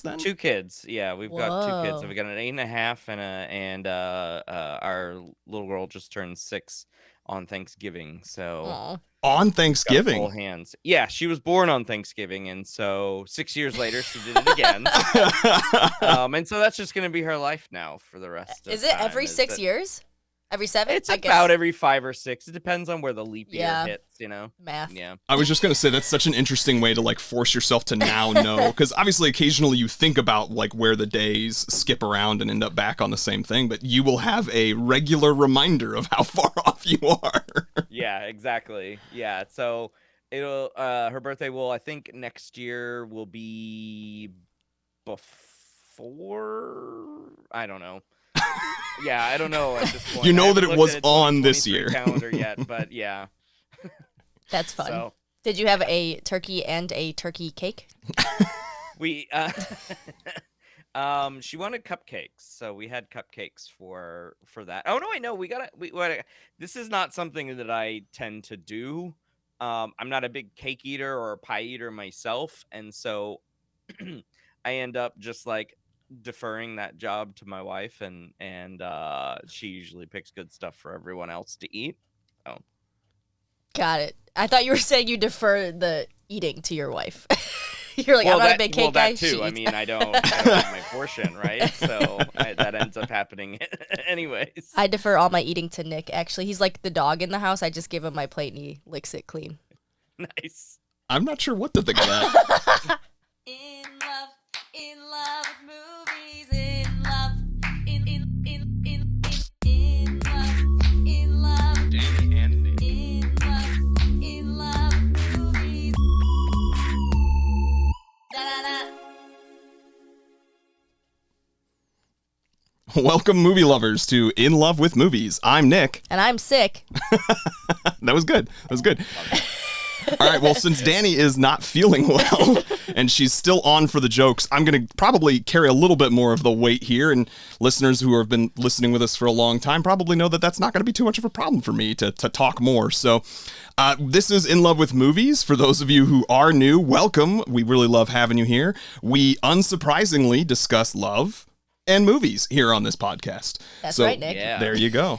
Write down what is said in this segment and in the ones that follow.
then? 2 kids. Yeah, we've got 2 kids. So Whoa. we got an 8.5 and our little girl just turned 6 on Thanksgiving. So Aw. On got full Thanksgiving. hands. Yeah, she was born on Thanksgiving, and so 6 years later she did it again. And so that's just gonna be her life now for the rest of Is it time, every 6 years? Every 7? It's I about guess. every 5 or 6. It depends on where the leap year hits, you know? Math. Yeah. I was just going to say that's such an interesting way to like force yourself to now know, because obviously occasionally you think about like where the days skip around and end up back on the same thing, but you will have a regular reminder of how far off you are. Yeah, exactly. Yeah, so it'll her birthday will, I think next year will be before, I don't know. Yeah, I don't know at this point. You know I that haven't it looked was at on this 2023 year. calendar yet, but yeah. That's fun. So Did you have a turkey and a turkey cake? we she wanted cupcakes, so we had cupcakes for that. Oh no, I know this is not something that I tend to do. I'm not a big cake eater or a pie eater myself, and so I end up just like deferring that job to my wife, and she usually picks good stuff for everyone else to eat. Oh, Got it. I thought you were saying you defer the eating to your wife. You're like, well, I'm not a big cake guy. that too. She I eats. mean, I don't have my portion, right? So that ends up happening anyways. I defer all my eating to Nick, actually. He's like the dog in the house. I just give him my plate and he licks it clean. Nice. I'm not sure what to think of that. In love with movies, in love, in love, Danny and Nick. in love with movies. Da-da-da. Welcome, movie lovers, to In Love with Movies. I'm Nick. And I'm sick. That was good. That was good. All right, well, since Dani is not feeling well and she's still on for the jokes, I'm going to probably carry a little bit more of the weight here. And listeners who have been listening with us for a long time probably know that that's not going to be too much of a problem for me to talk more. So this is In Love with Movies. For those of you who are new, welcome. We really love having you here. We unsurprisingly discuss love and movies here on this podcast. That's So, right, Nick. Yeah. There you go.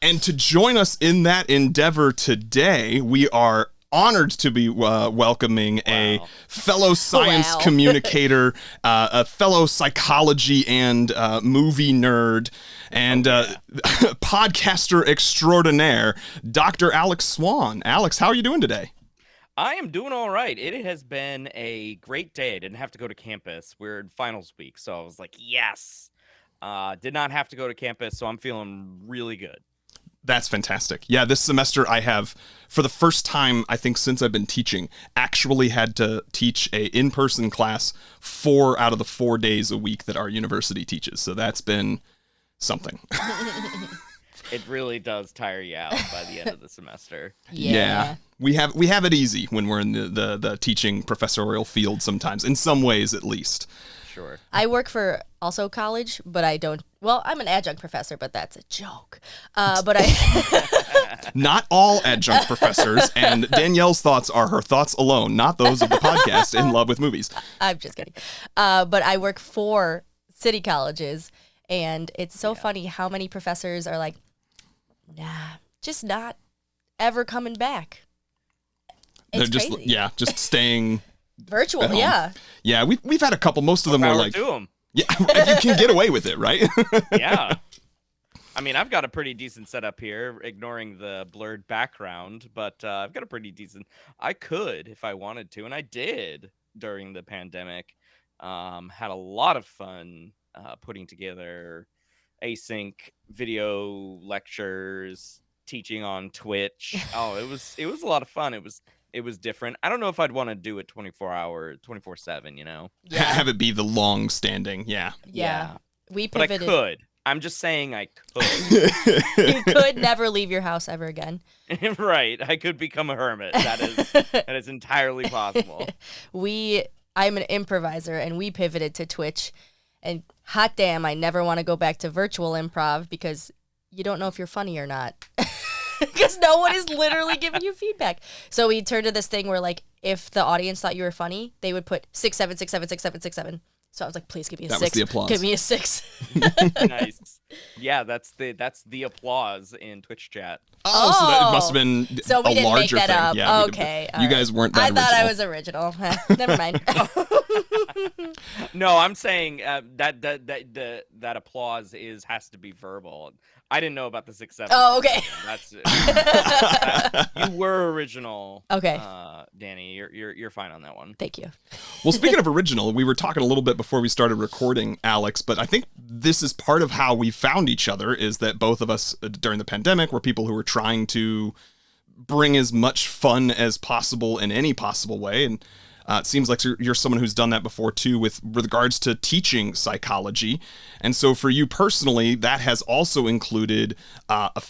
And to join us in that endeavor today, we are honored to be welcoming a fellow science Wow. communicator, a fellow psychology and movie nerd, and podcaster extraordinaire, Dr. Alex Swan. Alex, how are you doing today? I am doing all right. It has been a great day. I didn't have to go to campus. We're in finals week, so I was like, yes. Did not have to go to campus, so I'm feeling really good. That's fantastic. Yeah, this semester I have, for the first time, I think since I've been teaching, actually had to teach a in-person class 4 out of the 4 days a week that our university teaches. So that's been something. It really does tire you out by the end of the semester. Yeah. We have it easy when we're in the teaching professorial field sometimes, in some ways at least. Sure. I work for also college, but I don't. Well, I'm an adjunct professor, but that's a joke. But I. Not all adjunct professors, and Danielle's thoughts are her thoughts alone, not those of the podcast In Love with Movies. I'm just kidding. But I work for city colleges, and it's so funny how many professors are like, nah, just not ever coming back. It's They're just crazy. just staying Virtual, at home. yeah. Yeah, we've had a couple. Most of them were Power like, to 'em. yeah, if you can get away with it, right? Yeah. I mean, I've got a pretty decent setup here, ignoring the blurred background, but I've got a pretty decent. I could if I wanted to, and I did during the pandemic. Had a lot of fun putting together async video lectures, teaching on Twitch. Oh, it was a lot of fun. It was different. I don't know if I'd want to do it 24/7, you know? Yeah. Have it be the long standing. Yeah. Yeah. We But I pivoted. could. I'm just saying I could. You could never leave your house ever again. Right. I could become a hermit. That is entirely possible. I'm an improviser, and we pivoted to Twitch. And hot damn, I never want to go back to virtual improv because you don't know if you're funny or not. because no one is literally giving you feedback. So we turned to this thing where, like, if the audience thought you were funny, they would put 6, 7, 6, 7, 6, 7, 6, 7. So I was like, please give me a That 6. was the applause. Give me a 6. Nice. Yeah, that's the applause in Twitch chat. Oh, so that it must have been So we a didn't make larger that thing. up. Yeah, we did- Okay. you guys weren't that I thought I original. was original. Never mind. No, I'm saying that applause has to be verbal. I didn't know about the 6, 7. Oh, okay. That's you were original. Okay. Dani, you're fine on that one. Thank you. Well, speaking of original, we were talking a little bit before we started recording, Alex, but I think this is part of how we found each other, is that both of us during the pandemic were people who were trying to bring as much fun as possible in any possible way. And it seems like you're someone who's done that before too, with regards to teaching psychology. And so for you personally, that has also included a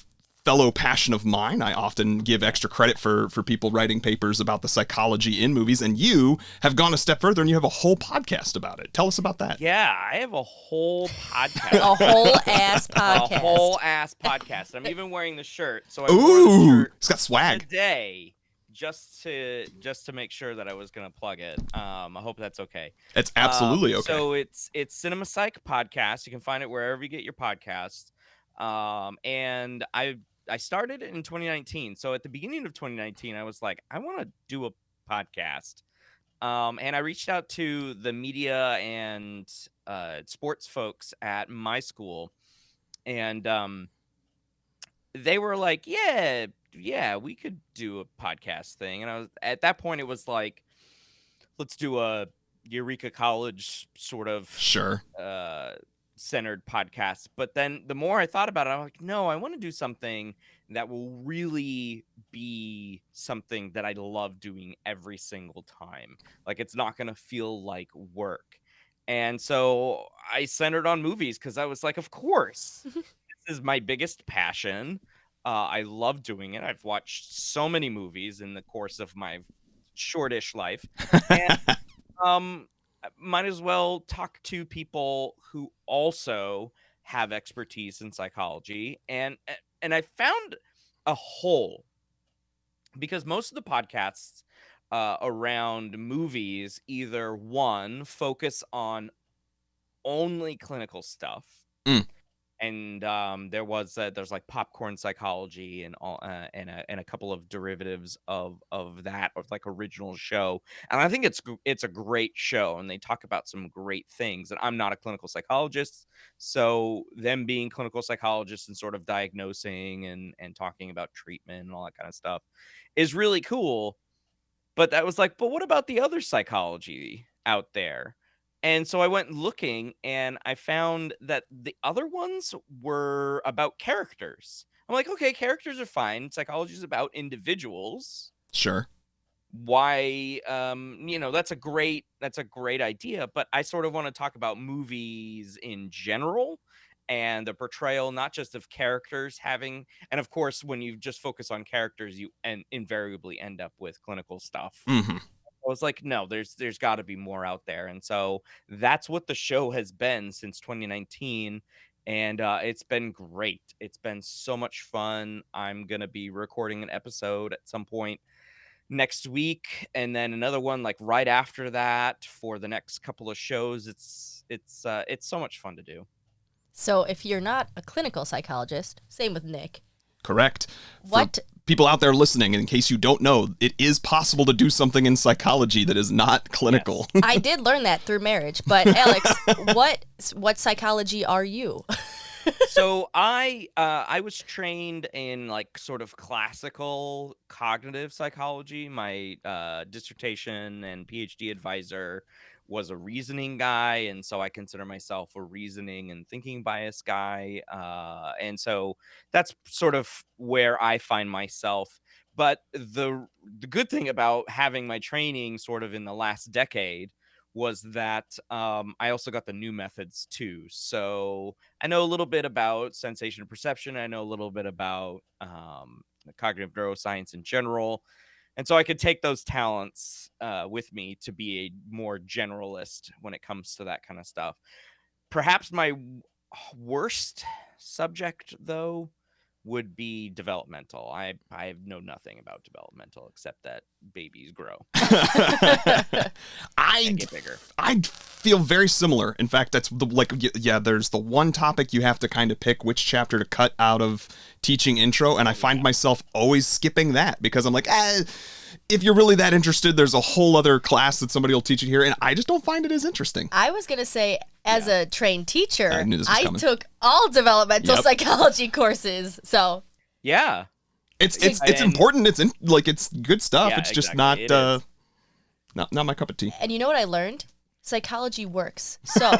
fellow passion of mine. I often give extra credit for people writing papers about the psychology in movies, and you have gone a step further and you have a whole podcast about it. Tell us about that. Yeah, I have a whole podcast. A whole ass podcast. A whole ass podcast. I'm even wearing the shirt. So I wore the Ooh, shirt it's got swag. today just to make sure that I was gonna plug it. I hope that's okay. It's absolutely okay. So it's Cinema Psych Podcast. You can find it wherever you get your podcasts. And I started it in 2019. So at the beginning of 2019, I was like, I want to do a podcast. And I reached out to the media and sports folks at my school, and they were like, yeah, we could do a podcast thing. And I was at that point, it was like, let's do a Eureka College sort of Sure. centered podcast. But then the more I thought about it, I'm like, no, I want to do something that will really be something that I love doing every single time. Like, it's not going to feel like work. And so I centered on movies because I was like, of course, this is my biggest passion. I love doing it. I've watched so many movies in the course of my shortish life. And might as well talk to people who also have expertise in psychology. And I found a hole, because most of the podcasts around movies either, one, focus on only clinical stuff. And there's like popcorn psychology and all, and a couple of derivatives of that, of like original show. And I think it's a great show, and they talk about some great things. And I'm not a clinical psychologist, so them being clinical psychologists and sort of diagnosing and talking about treatment and all that kind of stuff is really cool. But that was like, but what about the other psychology out there? And so I went looking, and I found that the other ones were about characters. I'm like, okay, characters are fine. Psychology is about individuals. Sure. Why, that's a great idea. But I sort of want to talk about movies in general, and the portrayal, not just of characters having, and of course, when you just focus on characters, you invariably end up with clinical stuff. Mm-hmm. I was like, no, there's got to be more out there. And so that's what the show has been since 2019. And it's been great. It's been so much fun. I'm going to be recording an episode at some point next week, and then another one like right after that for the next couple of shows. It's so much fun to do. So if you're not a clinical psychologist, same with Nick. Correct. What? For people out there listening, in case you don't know, it is possible to do something in psychology that is not clinical. Yes. I did learn that through marriage. But Alex, what psychology are you? So I was trained in like sort of classical cognitive psychology. My dissertation and PhD advisor was a reasoning guy, and so I consider myself a reasoning and thinking bias guy. And so that's sort of where I find myself. But the good thing about having my training sort of in the last decade was that I also got the new methods too. So I know a little bit about sensation and perception. I know a little bit about cognitive neuroscience in general. And so I could take those talents with me to be a more generalist when it comes to that kind of stuff. Perhaps my worst subject, though, would be developmental. I know nothing about developmental except that babies grow and I get bigger. I feel very similar. In fact, that's there's the one topic you have to kind of pick which chapter to cut out of teaching intro, and I find myself always skipping that because I'm like, if you're really that interested, there's a whole other class that somebody will teach you here, and I just don't find it as interesting. I was going to say, as a trained teacher, I knew this was I coming. took all developmental Yep. psychology courses. So Yeah. It's And- important. It's good stuff. Yeah, it's just exactly. It is. not my cup of tea. And you know what I learned? Psychology works. So,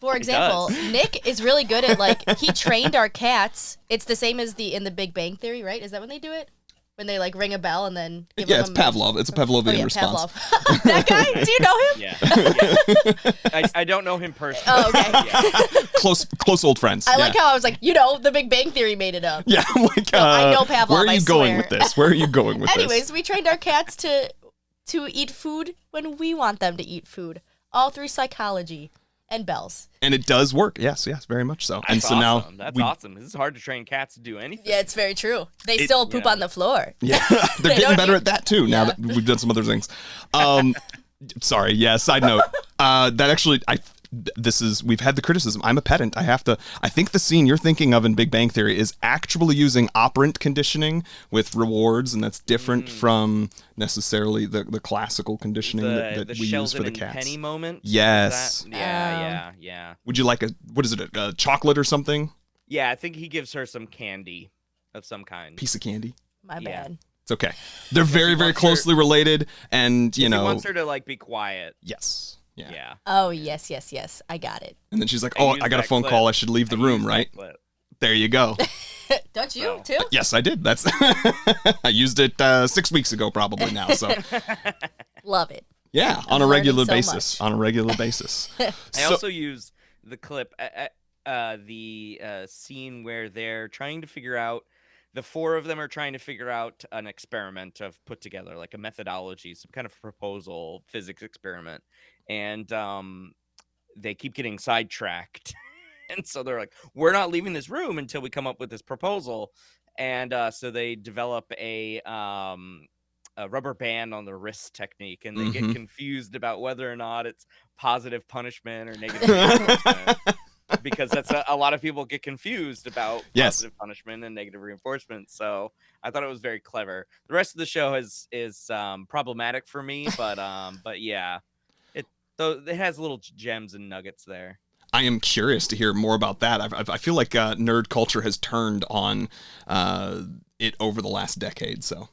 for example, Nick is really good at, like, he trained our cats. It's the same as in the Big Bang Theory, right? Is that when they do it? When they, like, ring a bell and then give Yeah, them it's Pavlov. It's a Pavlovian response. Pavlov. That guy? Do you know him? Yeah. I don't know him personally. Oh, okay. Yeah. Close old friends. I like how I was like, the Big Bang Theory made it up. Yeah, I'm like, I know Pavlov, where are I you going swear. with this? Where are you going with Anyways, this? we trained our cats to eat food when we want them to eat food, all through psychology and bells. And it does work. Yes, very much so. That's and so awesome. now That's awesome. This is hard to train cats to do anything. Yeah, it's very true. They still poop yeah. on the floor. Yeah, they're They getting don't better eat- at that too. Now Yeah. that we've done some other things. Sorry. Yeah. Side note. That actually, we've had the criticism. I'm a pedant. I think the scene you're thinking of in Big Bang Theory is actually using operant conditioning with rewards, and that's different from necessarily the classical conditioning that the we use for Sheldon the and cats. Penny moment. Is Yes. that- Yeah. Would you like a chocolate or something? Yeah, I think he gives her some candy of some kind. Piece of candy? My Yeah. bad. It's okay. They're very, very wants her- closely related, and He wants her to like be quiet. yes. Yeah. Yeah. Oh, yes. I got it. And then she's like, I "Oh, used I got a that phone clip. call. I should leave the room, right?" There you go. Don't you, So- too? Yes, I did. That's I used it 6 weeks ago, probably now. So Love it. yeah, on I'm a learning regular so basis. much. On a regular basis. I also use the clip, the scene where they're trying to figure out, the four of them are trying to figure out an experiment of put together, like a methodology, some kind of proposal, physics experiment. And they keep getting sidetracked. And so they're like, we're not leaving this room until we come up with this proposal. And so they develop a rubber band on the wrist technique, and they get confused about whether or not it's positive punishment or negative reinforcement. Because that's a lot of people get confused about Yes. positive punishment and negative reinforcement. So I thought it was very clever. The rest of the show is problematic for me, but yeah, it has little gems and nuggets there. I am curious to hear more about that. I feel like nerd culture has turned on it over the last decade. So,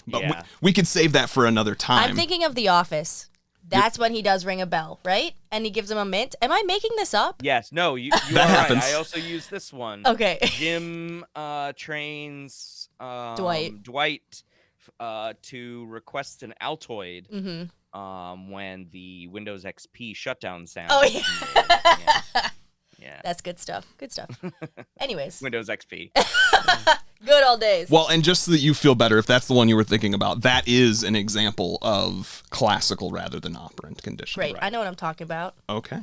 but Yeah. we could save that for another time. I'm thinking of The Office. That's when he does ring a bell, right? And he gives him a mint. Am I making this up? Yes, no, you That are right. happens. I also use this one. Okay. Jim trains Dwight. Dwight to request an Altoid Mm-hmm. when the Windows XP shutdown sound. Oh, yeah. Yeah. That's good stuff. Good stuff. Anyways, Windows XP. good old days. Well, and just so that you feel better, if that's the one you were thinking about, that is an example of classical rather than operant conditioning. Great. I know what I'm talking about. Okay.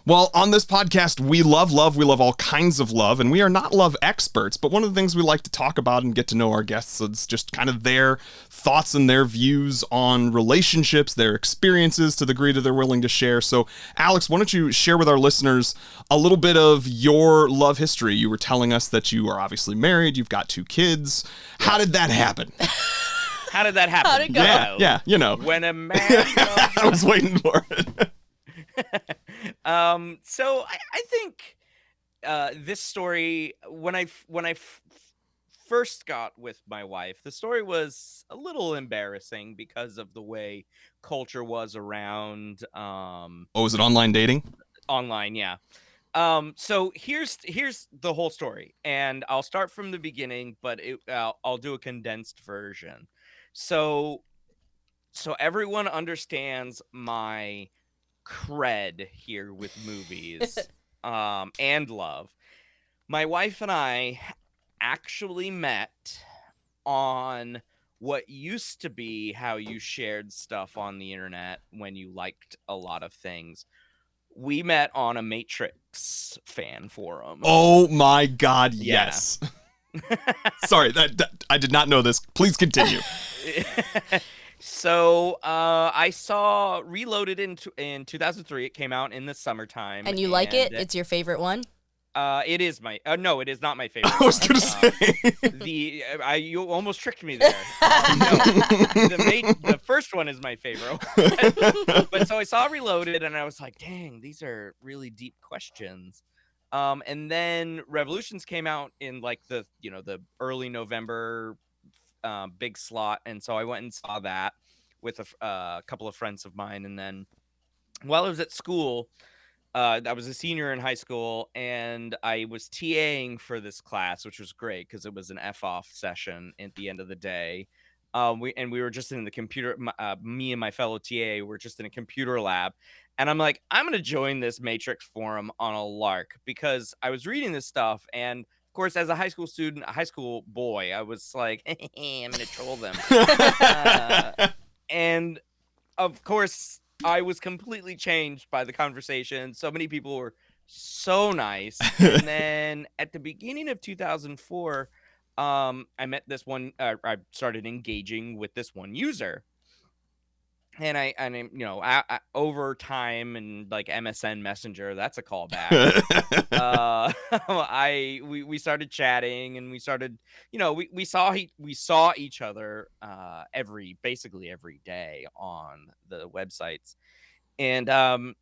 Well, on this podcast, we love love. We love all kinds of love, and we are not love experts. But one of the things we like to talk about and get to know our guests is just kind of their thoughts and their views on relationships, their experiences to the degree that they're willing to share. So, Alex, why don't you share with our listeners a little bit of your love history? You were telling us that you are obviously married. You've got 2 kids. How did that happen? How did that happen? How'd it go? Yeah, you know. When a man I was waiting for it. So I think this story, when I first got with my wife, the story was a little embarrassing because of the way culture was around Oh, is it online dating? online. Yeah. So here's the whole story, and I'll start from the beginning, but I'll do a condensed version. So everyone understands my cred here with movies and love. My wife and I actually met on what used to be how you shared stuff on the internet when you liked a lot of things, We met on a Matrix fan forum. Oh my God, Yeah. yes. Sorry, that I did not know this. Please continue. So I saw Reloaded in 2003. It came out in the summertime. And you like it? and, It's your favorite one? It is my no, it is not my favorite. I was one. gonna say. You almost tricked me there. No, the first one is my favorite. But so I saw Reloaded, and I was like, "Dang, these are really deep questions." And then Revolutions came out in like the early November big slot, and so I went and saw that with a couple of friends of mine, and then while I was at school. I was a senior in high school, and I was TAing for this class, which was great because it was an F-off session at the end of the day. We were just in the computer. Me and my fellow TA were just in a computer lab, and I'm like, I'm gonna join this Matrix forum on a lark because I was reading this stuff, and of course, as a high school student, a high school boy, I was like, I'm gonna troll them, and of course. I was completely changed by the conversation. So many people were so nice. And then at the beginning of 2004, I met this one. I started engaging with this one user, and over time and like MSN Messenger, that's a callback. We started chatting, and we started, we saw each other basically every day on the websites. And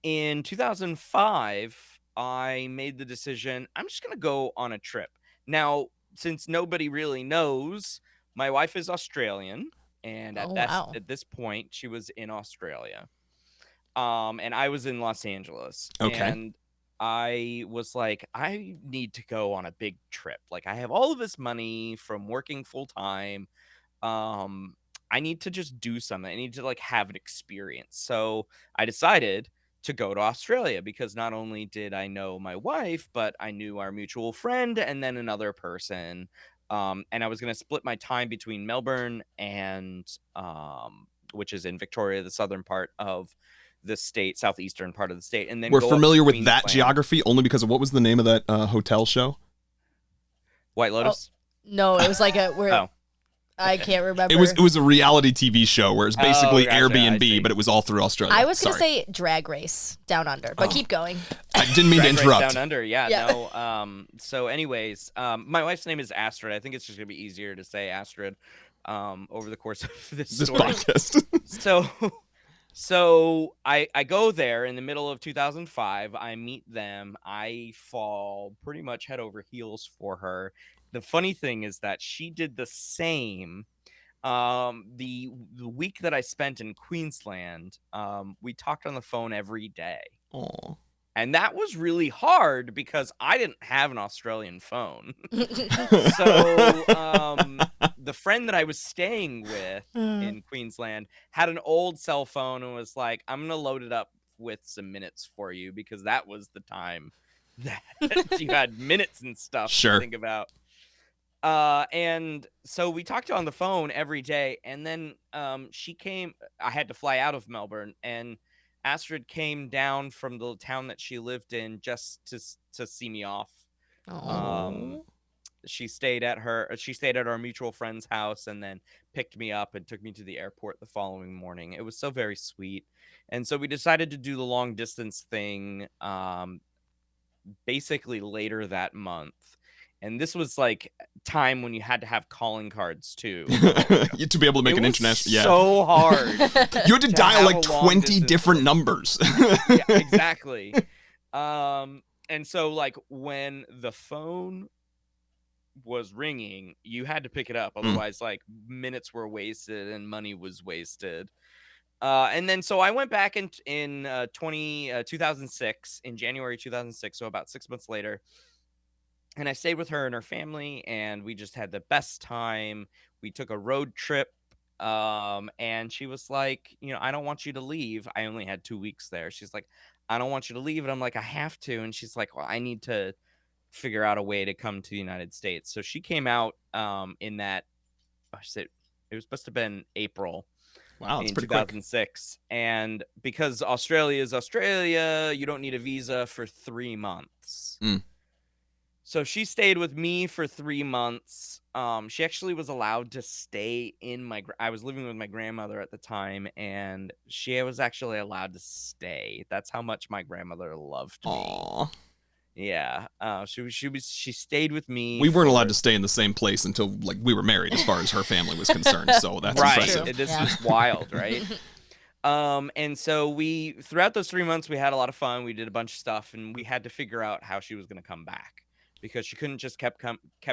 in 2005, I made the decision, I'm just going to go on a trip. Now, since nobody really knows, my wife is Australian, and at this point, she was in Australia. And I was in Los Angeles. Okay. And I was like, I need to go on a big trip. Like, I have all of this money from working full time. I need to just do something. I need to like have an experience. So I decided to go to Australia because not only did I know my wife, but I knew our mutual friend and then another person. And I was going to split my time between Melbourne and which is in Victoria, the southern part of the state, southeastern part of the state. And then We're go up to familiar with that Queensland. geography only because of what was the name of that hotel show? White Lotus. No, it was like Oh. I can't remember. It was a reality TV show where it's basically gotcha, I see. Airbnb, but it was all through Australia. I was going to Sorry. say Drag Race Down Under, but keep going. I didn't mean to Drag Race interrupt. Down Under, yeah. Yeah. No. So, anyways, my wife's name is Astrid. I think it's just gonna be easier to say Astrid over the course of this story. Podcast. So I go there in the middle of 2005. I meet them. I fall pretty much head over heels for her. The funny thing is that she did the same. The week that I spent in Queensland, we talked on the phone every day. Aw. And that was really hard because I didn't have an Australian phone. So the friend that I was staying with in Queensland had an old cell phone and was like, I'm going to load it up with some minutes for you because that was the time that you had minutes and stuff Sure. to think about. And so we talked on the phone every day. And then she came. I had to fly out of Melbourne, and Astrid came down from the town that she lived in just to see me off. She stayed at our mutual friend's house and then picked me up and took me to the airport the following morning. It was so very sweet. And so we decided to do the long distance thing basically later that month. And this was like time when you had to have calling cards too. To be able to make an international. Yeah. So hard. You had to dial have like a long 20 distance different numbers. Yeah, exactly. And so like when the phone was ringing, you had to pick it up. Otherwise, like minutes were wasted and money was wasted. And then so I went back in 2006, in January 2006, so about 6 months later. And I stayed with her and her family, and we just had the best time. We took a road trip, and she was like, I don't want you to leave. I only had 2 weeks there. She's like, I don't want you to leave. And I'm like, I have to. And she's like, well, I need to figure out a way to come to the United States. So she came out in that, it was supposed to have been April. Wow, it's in pretty quick. 2006. And because Australia is Australia, you don't need a visa for 3 months. Mm. So she stayed with me for 3 months. She actually was allowed to stay in I was living with my grandmother at the time, and she was actually allowed to stay. That's how much my grandmother loved me. Aw. Yeah. She stayed with me. We weren't allowed for- to stay in the same place until like we were married, as far as her family was concerned. So that's right. impressive. This Yeah. was wild, right? And so throughout those 3 months, we had a lot of fun. We did a bunch of stuff, and we had to figure out how she was going to come back because she couldn't just kept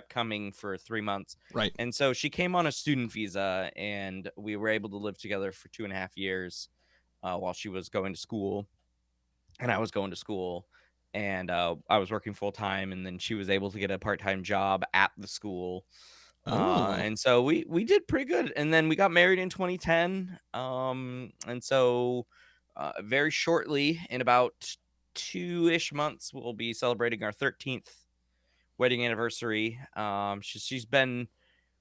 coming for 3 months. Right. And so she came on a student visa, and we were able to live together for 2.5 years while she was going to school, and I was going to school, and I was working full time, and then she was able to get a part-time job at the school. Oh. And so we did pretty good, and then we got married in 2010. And so very shortly, in about 2-ish months, we'll be celebrating our 13th wedding anniversary. She's been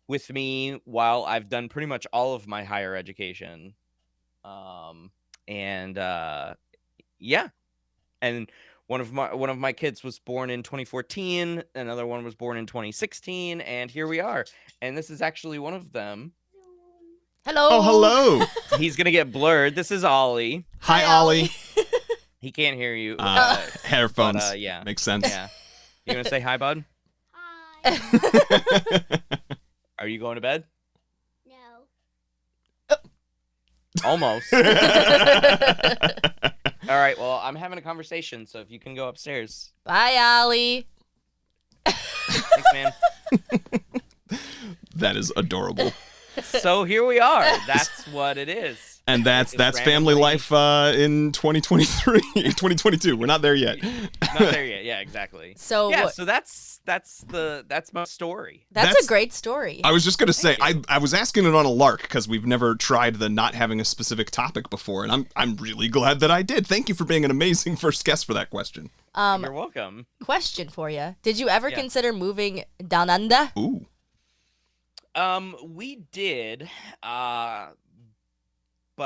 with me while I've done pretty much all of my higher education. Yeah, and one of my kids was born in 2014, another one was born in 2016, and here we are. And this is actually one of them. Hello. Oh, hello. He's gonna get blurred. This is Ollie. Hi, Ollie. He can't hear you. Headphones. But, yeah. Makes sense. Yeah. You gonna say hi, bud? Hi. Are you going to bed? No. Almost. All right. Well, I'm having a conversation, so if you can go upstairs. Bye, Ollie. Thanks, man. That is adorable. So here we are. That's what it is. And that's It's family randomly- life in 2023, 2022. We're not there yet. Not there yet. Yeah, exactly. So Yeah, what- so that's my story. that's a great story. I was just gonna say I was asking it on a lark because we've never tried the not having a specific topic before, and I'm really glad that I did. Thank you for being an amazing first guest for that question. You're welcome. Question for you: did you ever Yeah. consider moving down under? Ooh. We did, but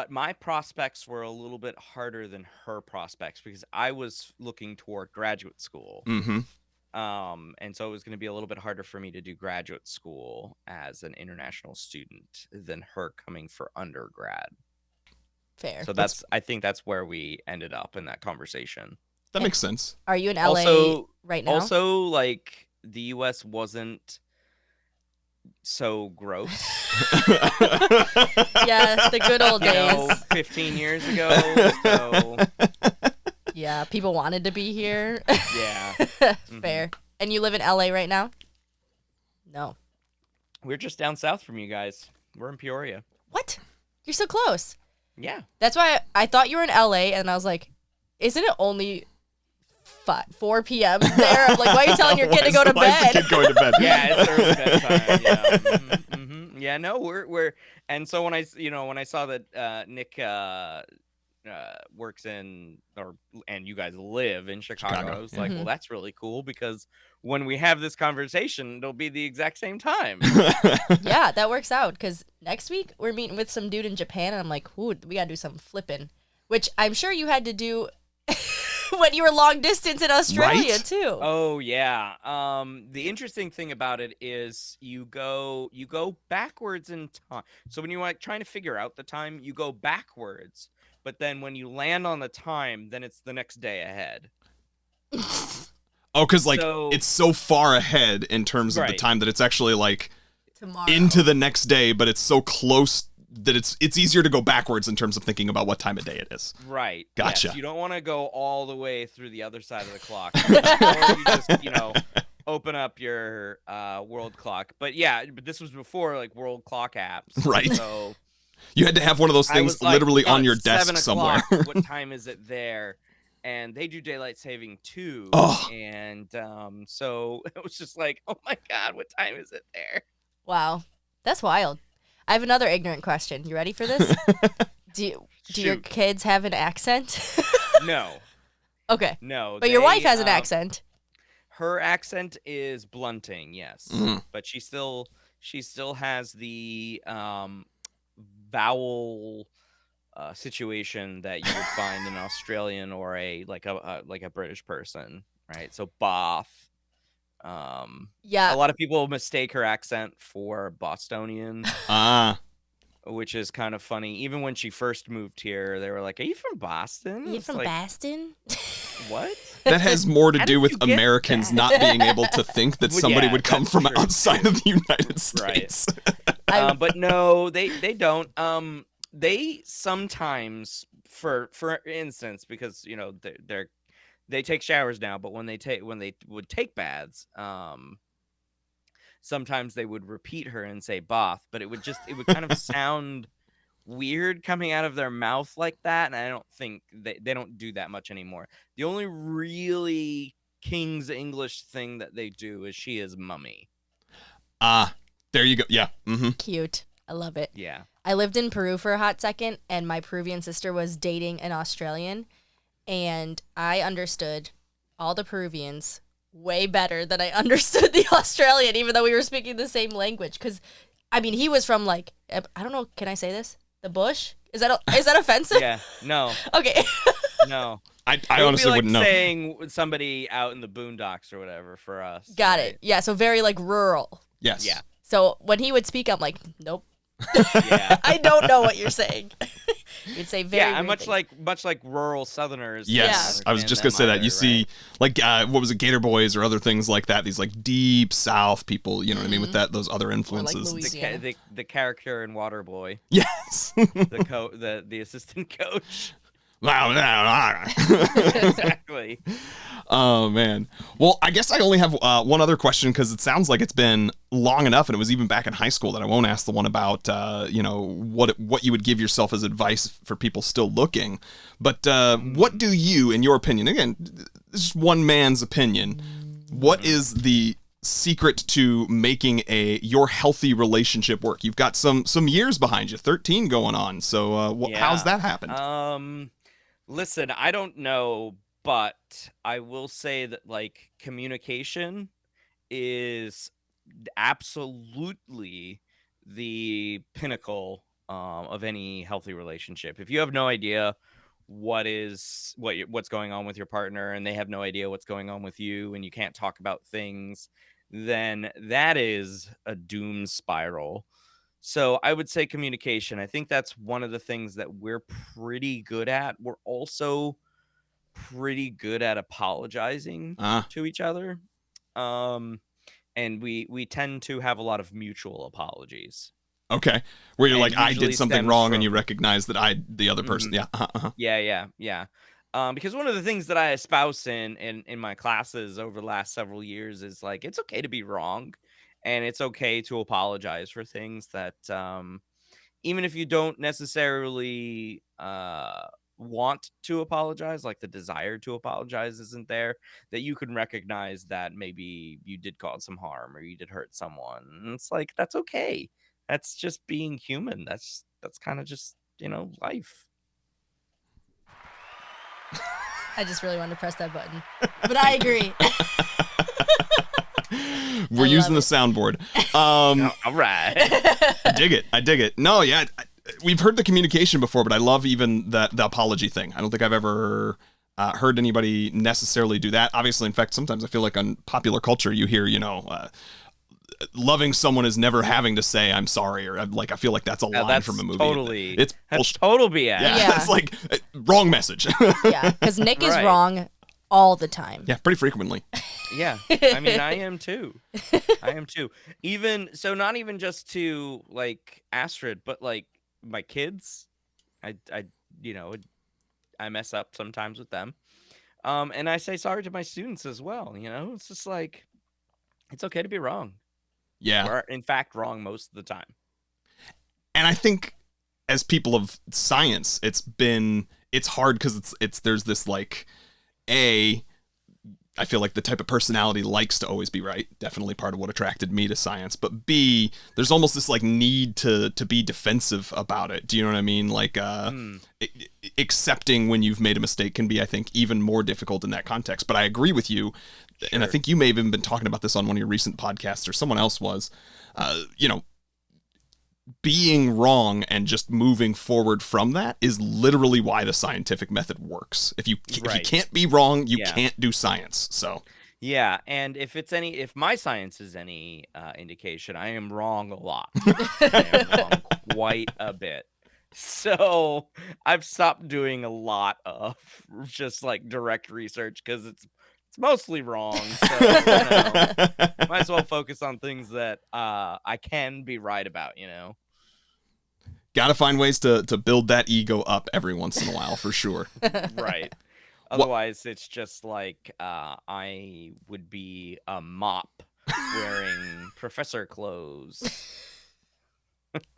my prospects were a little bit harder than her prospects because I was looking toward graduate school. Mm-hmm. And so it was going to be a little bit harder for me to do graduate school as an international student than her coming for undergrad. Fair. So I think that's where we ended up in that conversation. That makes sense. Are you in LA Also- right now? Also, like, the US wasn't so gross. Yeah, the good old You know, days. 15 years ago. So, Yeah, people wanted to be here. yeah. Fair. And you live in LA right now? No. We're just down south from you guys. We're in Peoria. What? You're so close. Yeah. That's why I thought you were in LA, and I was like, isn't it only 4 p.m. there? I'm like, why are you telling your kid to go to Why is the bed? kid going to bed? Yeah, it's early bedtime. Yeah. Yeah, no, we're and so when I saw that Nick works in and you guys live in Chicago, I was like, Mhm. well, that's really cool because when we have this conversation, it'll be the exact same time. Yeah, that works out, because next week we're meeting with some dude in Japan, and I'm like, ooh, we gotta do some flipping, which I'm sure you had to do when you were long distance in Australia, Right? too. Oh yeah. The interesting thing about it is you go backwards in time. So when you're like trying to figure out the time, you go backwards. But then when you land on the time, then it's the next day ahead. Oh, because like So- it's so far ahead in terms of the Right. time that it's actually like Tomorrow. into the next day, but it's so close that it's easier to go backwards in terms of thinking about what time of day it is. Right. Gotcha. Yes, you don't want to go all the way through the other side of the clock. Or you just, open up your world clock. But yeah, but this was before like world clock apps. Right. So You had to have one of those I things was like, literally "Oh, on your it's desk 7 somewhere. o'clock. What time is it there? And they do daylight saving too. Oh. And so it was just like, oh my God, what time is it there? Wow. That's wild. I have another ignorant question. You ready for this? Do your Shoot. kids have an accent? No, Okay. no. But your wife they, has an accent. Her accent is blunting, yes, Mhm. but she still has the vowel situation that you would find in an Australian or a British person, right? So Bath. A Yeah. lot of people mistake her accent for Bostonian, which is kind of funny. Even when she first moved here, they were like, "Are you from Boston?" You It's from like, Boston? what? That has more to How do did with you get Americans that? not being able to think that Well, somebody yeah, would come that's from true, outside too. of the United Right. States. But no, they don't. They sometimes, for instance, because they take showers now, but when they would take baths, sometimes they would repeat her and say Bath, but it would kind of sound weird coming out of their mouth like that, and I don't think they don't do that much anymore. The only really King's English thing that they do is she is mummy. There you go. Yeah. Mm-hmm. Cute. I love it. Yeah. I lived in Peru for a hot second, and my Peruvian sister was dating an Australian, and I understood all the Peruvians way better than I understood the Australian, even though we were speaking the same language. Because, I mean, he was from, like, I don't know, can I say this? The bush? Is that offensive? Yeah. No. Okay. No. I It would honestly be like wouldn't know. saying somebody out in the boondocks or whatever for us. Got right? it. Yeah, so very, like, rural. Yes. Yeah. So when he would speak, I'm like, nope. Yeah. I don't know what you're saying. You'd say very Yeah, I'm weird much things. like rural Southerners. Yes, Yeah. I was just gonna say that. You see, like, what was it, Gator Boys or other things like that? These like deep South people, you know what I mean, with those other influences. Louisiana. the character in Waterboy, Yes. the assistant coach. Exactly. Oh man. Well, I guess I only have one other question because it sounds like it's been long enough, and it was even back in high school that I won't ask the one about what you would give yourself as advice for people still looking. But what do you, in your opinion, again, this is one man's opinion, what is the secret to making your healthy relationship work? You've got some years behind you, 13 going on. So how's that happened? Listen, I don't know, but I will say that, like, communication is absolutely the pinnacle of any healthy relationship. If you have no idea what's going on with your partner, and they have no idea what's going on with you, and you can't talk about things, then that is a doom spiral. So I would say communication. I think that's one of the things that we're pretty good at. We're also pretty good at apologizing to each other. And we tend to have a lot of mutual apologies. Okay. Where you're like, I did usually something stems wrong, and you from- recognize that the other person. Yeah. Yeah. Because one of the things that I espouse in my classes over the last several years is, like, it's okay to be wrong, and it's okay to apologize for things that, even if you don't necessarily want to apologize, like the desire to apologize isn't there, that you can recognize that maybe you did cause some harm or you did hurt someone. And it's like, that's okay. That's just being human. That's kind of just, life. I just really wanted to press that button. But I agree. We're using the soundboard. All right. I dig it. No, yeah. We've heard the communication before, but I love even the apology thing. I don't think I've ever heard anybody necessarily do that. Obviously, in fact, sometimes I feel like on popular culture, you hear, loving someone is never having to say I'm sorry, or like I feel like that's a line from a movie. Totally. It's that's total BS. Yeah. It's like wrong message. Yeah, because Nick is Right. wrong all the time. Yeah, pretty frequently. Yeah. I mean, I am too. Even so, not even just to, like, Astrid, but, like, my kids. I mess up sometimes with them. And I say sorry to my students as well. It's just like, it's okay to be wrong. Yeah. Or, in fact, wrong most of the time. And I think as people of science, it's hard because there's this, like, I feel like the type of personality likes to always be right. Definitely part of what attracted me to science. But B, there's almost this, like, need to be defensive about it. Do you know what I mean? Like, accepting when you've made a mistake can be, I think, even more difficult in that context. But I agree with you. Sure. And I think you may have even been talking about this on one of your recent podcasts, or someone else was, being wrong and just moving forward from that is literally why the scientific method works. If you can't be wrong, you can't do science. So Yeah, and if my science is any indication, I am wrong a lot. I am wrong quite a bit. So I've stopped doing a lot of just like direct research because it's mostly wrong. So might as well focus on things that I can be right about. Gotta find ways to build that ego up every once in a while, for sure. Right. Otherwise, it's just like I would be a mop wearing professor clothes.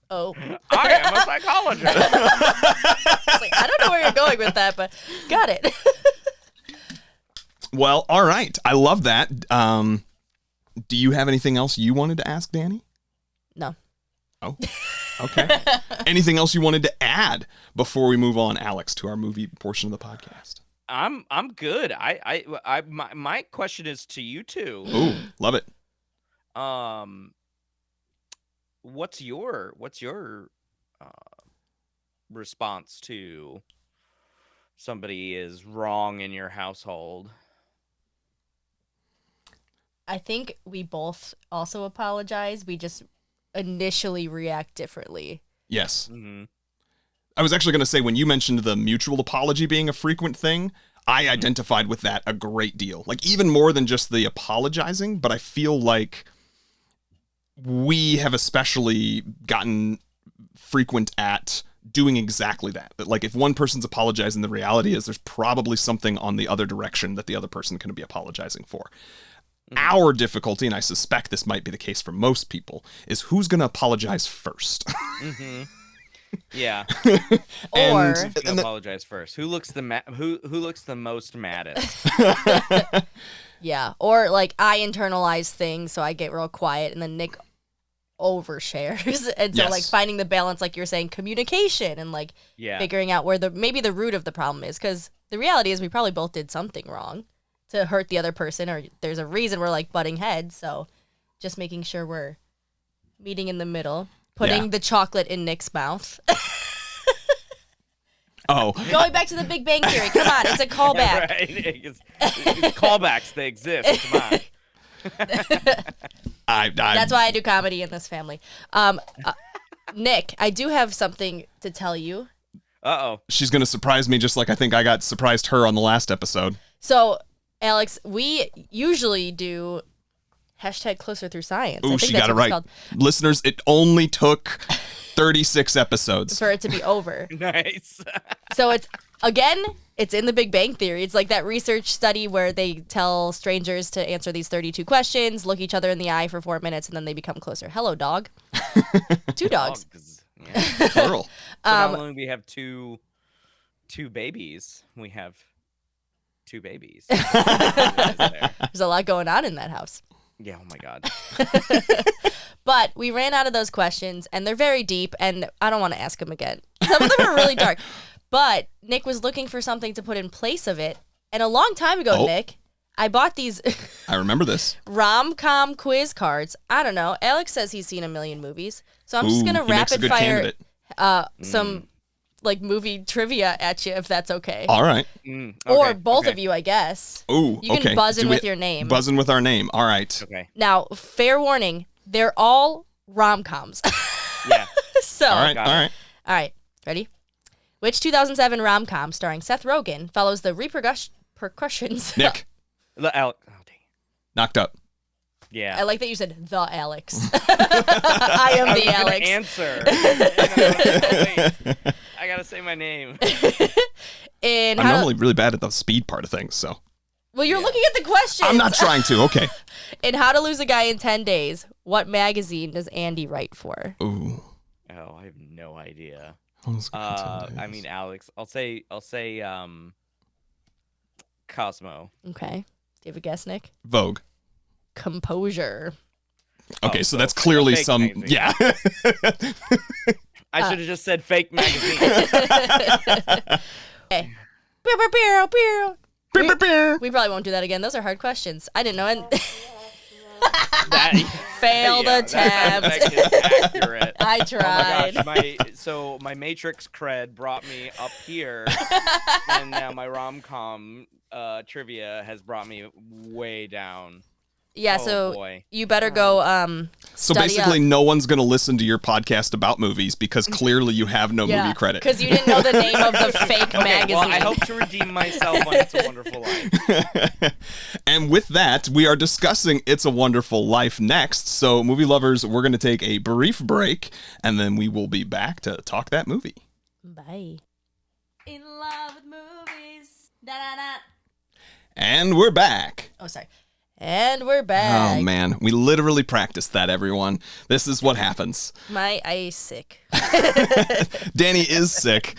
Oh. I am a psychologist. I was like, I don't know where you're going with that, but got it. Well, all right. I love that. Do you have anything else you wanted to ask, Dani? No. Oh, okay. Anything else you wanted to add before we move on, Alex, to our movie portion of the podcast? I'm good. My question is to you two. Ooh, love it. What's your response to somebody is wrong in your household? I think we both also apologize. We just initially react differently. Yes. Mm-hmm. I was actually going to say, when you mentioned the mutual apology being a frequent thing, I identified with that a great deal. Like, even more than just the apologizing, but I feel like we have especially gotten frequent at doing exactly that. That, like, if one person's apologizing, the reality is there's probably something on the other direction that the other person can be apologizing for. Mm-hmm. Our difficulty, and I suspect this might be the case for most people, is who's going to apologize first. Mm-hmm. Yeah. Or Who's gonna apologize first? Who looks who looks the most maddest? yeah, or like I internalize things, so I get real quiet, and then Nick overshares, and so Yes. like finding the balance, like you're saying, communication, and like figuring out where maybe the root of the problem is, because the reality is we probably both did something wrong to hurt the other person, or there's a reason we're like butting heads. So just making sure we're meeting in the middle. Putting the chocolate in Nick's mouth. Oh. Going back to the Big Bang Theory. Come on, it's a callback. Right. It's callbacks, they exist. Come on. That's why I do comedy in this family. Nick, I do have something to tell you. Uh-oh. She's going to surprise me just like I think I got surprised her on the last episode. So, Alex, we usually do #Closer Through Science. Ooh, she got it right. Listeners, it only took 36 episodes for it to be over. Nice. So it's in the Big Bang Theory. It's like that research study where they tell strangers to answer these 32 questions, look each other in the eye for 4 minutes, and then they become closer. Hello, dog. 2 dogs. Yeah. Plural. So not only we have two babies, we have 2 babies. There's a lot going on in that house. Yeah, oh my God. But we ran out of those questions, and they're very deep, and I don't want to ask them again. Some of them are really dark. But Nick was looking for something to put in place of it. And a long time ago, Nick, I bought these I remember this. rom-com quiz cards. I don't know. Alex says he's seen a million movies. So I'm just going to he makes a rapid good fire candidate. some like movie trivia at you, if that's okay. All right. Or both of you, I guess. Ooh, you can buzz in with your name. Buzz in with our name. All right. Okay. Now, fair warning, they're all rom-coms. Yeah. So, All right. Ready? Which 2007 rom-com starring Seth Rogen follows the repercussions? Nick. Alex. Oh, dang. Knocked up. Yeah. I like that you said the Alex. I am the Alex. Answer. Wait. I gotta say my name. I'm I'm normally really bad at the speed part of things, so. Well, you're looking at the questions. I'm not trying to. Okay. In How to Lose a Guy in 10 Days, what magazine does Andy write for? Ooh. Oh, I have no idea. I mean, Alex. I'll say Cosmo. Okay. Do you have a guess, Nick? Vogue. Composure. Okay, Oh, so that's clearly fake some. magazine. Yeah. I should have just said fake magazine. Okay. We probably won't do that again. Those are hard questions. I didn't know. And Failed attempt. That is accurate. I Oh tried. my gosh, my Matrix cred brought me up here, and now my rom-com trivia has brought me way down. Yeah, Oh, so boy. you better go So study basically, up. no one's going to listen to your podcast about movies because clearly you have no movie credit. because you didn't know the name of the fake Okay, magazine. well, I hope to redeem myself on It's a Wonderful Life. And with that, we are discussing It's a Wonderful Life next. So, movie lovers, we're going to take a brief break, and then we will be back to talk that movie. Bye. In love with movies. Da da da. And we're back. Oh, sorry. And we're back. Oh, man. We literally practiced that, everyone. This is what happens. My eye's sick. Dani is sick,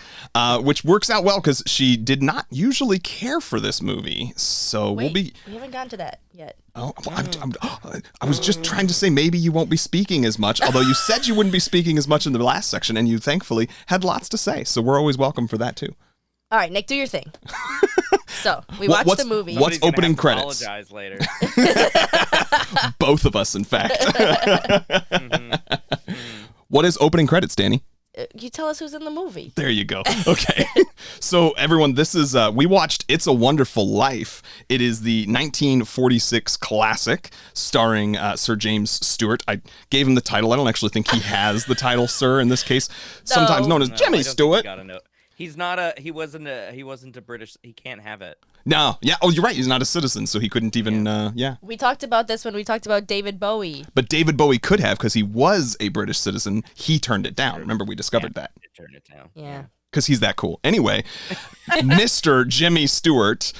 which works out well because she did not usually care for this movie. So Wait, we'll be... we haven't gotten to that yet. Oh, I was just trying to say maybe you won't be speaking as much, although you said you wouldn't be speaking as much in the last section, and you thankfully had lots to say. So we're always welcome for that, too. All right, Nick, do your thing. So, we watched the movie. What's Somebody's gonna opening have to credits? Apologize later. Both of us, in fact. What is opening credits, Dani? You tell us who's in the movie. There you go. Okay. So, everyone, this is, we watched It's a Wonderful Life. It is the 1946 classic starring Sir James Stewart. I gave him the title. I don't actually think he has the title, Sir, in this case. Sometimes known as No, Jimmy I don't think Stewart. you gotta know. He wasn't a British. He can't have it. No. Yeah. Oh, you're right. He's not a citizen, so he couldn't even, yeah. We talked about this when we talked about David Bowie. But David Bowie could have because he was a British citizen. He turned it down. Remember, we discovered that. Turn it down. Yeah. Because he's that cool. Anyway, Mr. Jimmy Stewart,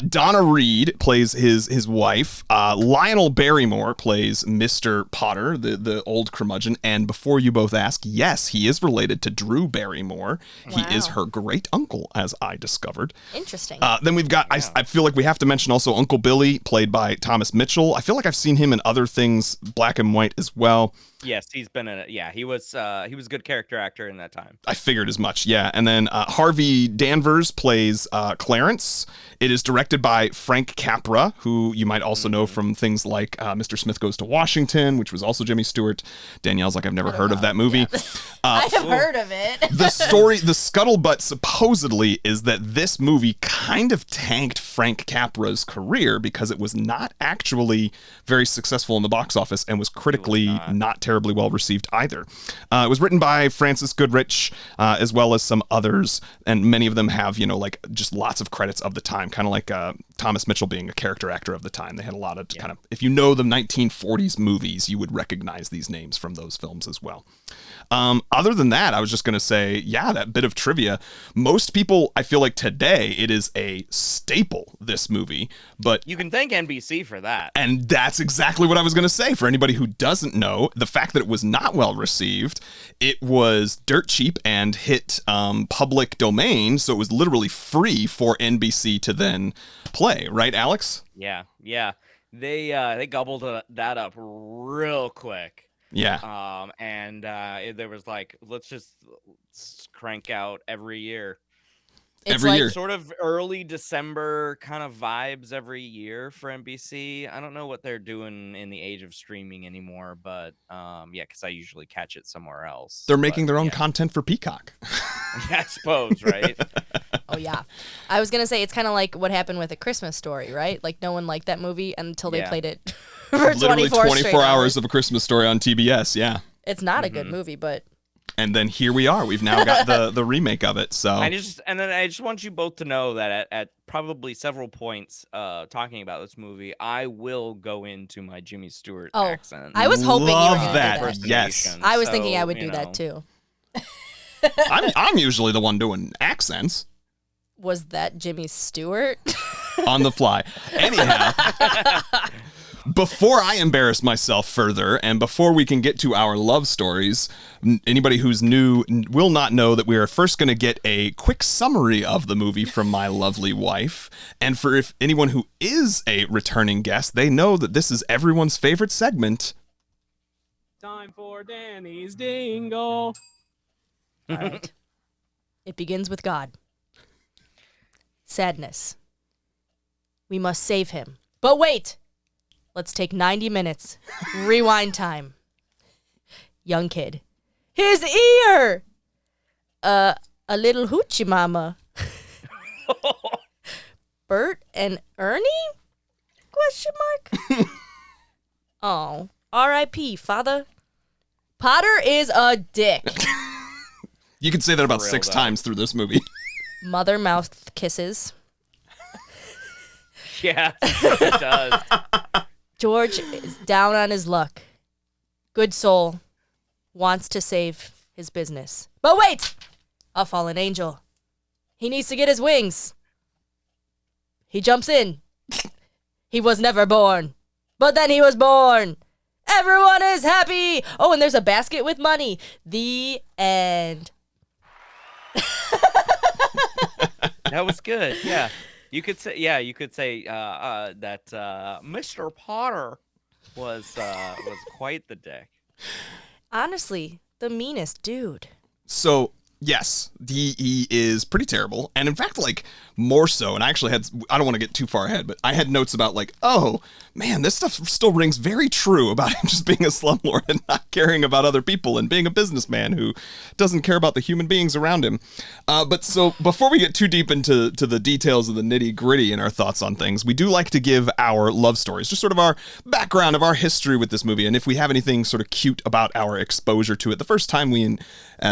Donna Reed plays his wife, Lionel Barrymore plays Mr. Potter, the old curmudgeon, and before you both ask, yes, he is related to Drew Barrymore. Wow. He is her great uncle, as I discovered. Interesting. Then we've got, I feel like we have to mention also Uncle Billy, played by Thomas Mitchell. I feel like I've seen him in other things, black and white as well. Yes, he's been in it. Yeah, he was a good character actor in that time. I figured as much, yeah. And then Harvey Danvers plays Clarence. It is directed by Frank Capra, who you might also know from things like Mr. Smith Goes to Washington, which was also Jimmy Stewart. Danielle's like, I've never heard of that movie. I have heard of it. The story, the scuttlebutt supposedly is that this movie kind of tanked Frank Capra's career because it was not actually very successful in the box office and was critically not terribly well received either. It was written by Francis Goodrich, as well as some others, and many of them have, like just lots of credits of the time, kind of like Thomas Mitchell being a character actor of the time. They had a lot of kind of, if you know the 1940s movies, you would recognize these names from those films as well. Other than that, I was just going to say, that bit of trivia. Most people, I feel like today, it is a staple, this movie, but You can thank NBC for that. and that's exactly what I was going to say. For anybody who doesn't know, the fact that it was not well received, it was dirt cheap and hit public domain, so it was literally free for NBC to then play, right, Alex? Yeah. They gobbled that up real quick. Yeah. And there was like, let's crank out every year. It's Every like, year. Sort of early December kind of vibes every year for NBC. I don't know what they're doing in the age of streaming anymore, but because I usually catch it somewhere else. They're making their own yeah. content for Peacock. I suppose, right? Oh, yeah. I was going to say, it's kind of like what happened with A Christmas Story, right? Like, no one liked that movie until they Yeah. played it for Literally 24 straight hours of A Christmas Story on TBS, yeah. It's not a good movie, but And then here we are. We've now got the remake of it. So I just want you both to know that at probably several points talking about this movie, I will go into my Jimmy Stewart accent. I was hoping you were Love going to that. do that. Yes. I was thinking I would do that too. I'm usually the one doing accents Was that Jimmy Stewart? on the fly. Anyhow, before I embarrass myself further, and before we can get to our love stories, anybody who's new will not know that we are first going to get a quick summary of the movie from my lovely wife. And for if anyone who is a returning guest, they know that this is everyone's favorite segment. Time for Danny's Dingle. All right. It begins with God. Sadness. We must save him. But wait! Let's take 90 minutes. Rewind time. Young kid. His ear! A little hoochie mama. Bert and Ernie? Question mark? Oh, R.I.P., father. Potter is a dick. You could say that about Real 6 though. times through this movie. Mother mouth kisses. Yeah, it does. George is down on his luck. Good soul. Wants to save his business. But wait! A fallen angel. He needs to get his wings. He jumps in. He was never born. But then he was born. Everyone is happy. Oh, and there's a basket with money. The end. That was good. Yeah, you could say. Yeah, you could say that Mr. Potter was quite the dick. Honestly, the meanest dude. So, yes, he is pretty terrible. And in fact, like, more so. And I actually I don't want to get too far ahead, but I had notes about, like, oh, man, this stuff still rings very true about him just being a slumlord and not caring about other people and being a businessman who doesn't care about the human beings around him. But so before we get too deep into the details of the nitty gritty and our thoughts on things, we do like to give our love stories, just sort of our background of our history with this movie. And if we have anything sort of cute about our exposure to it the first time we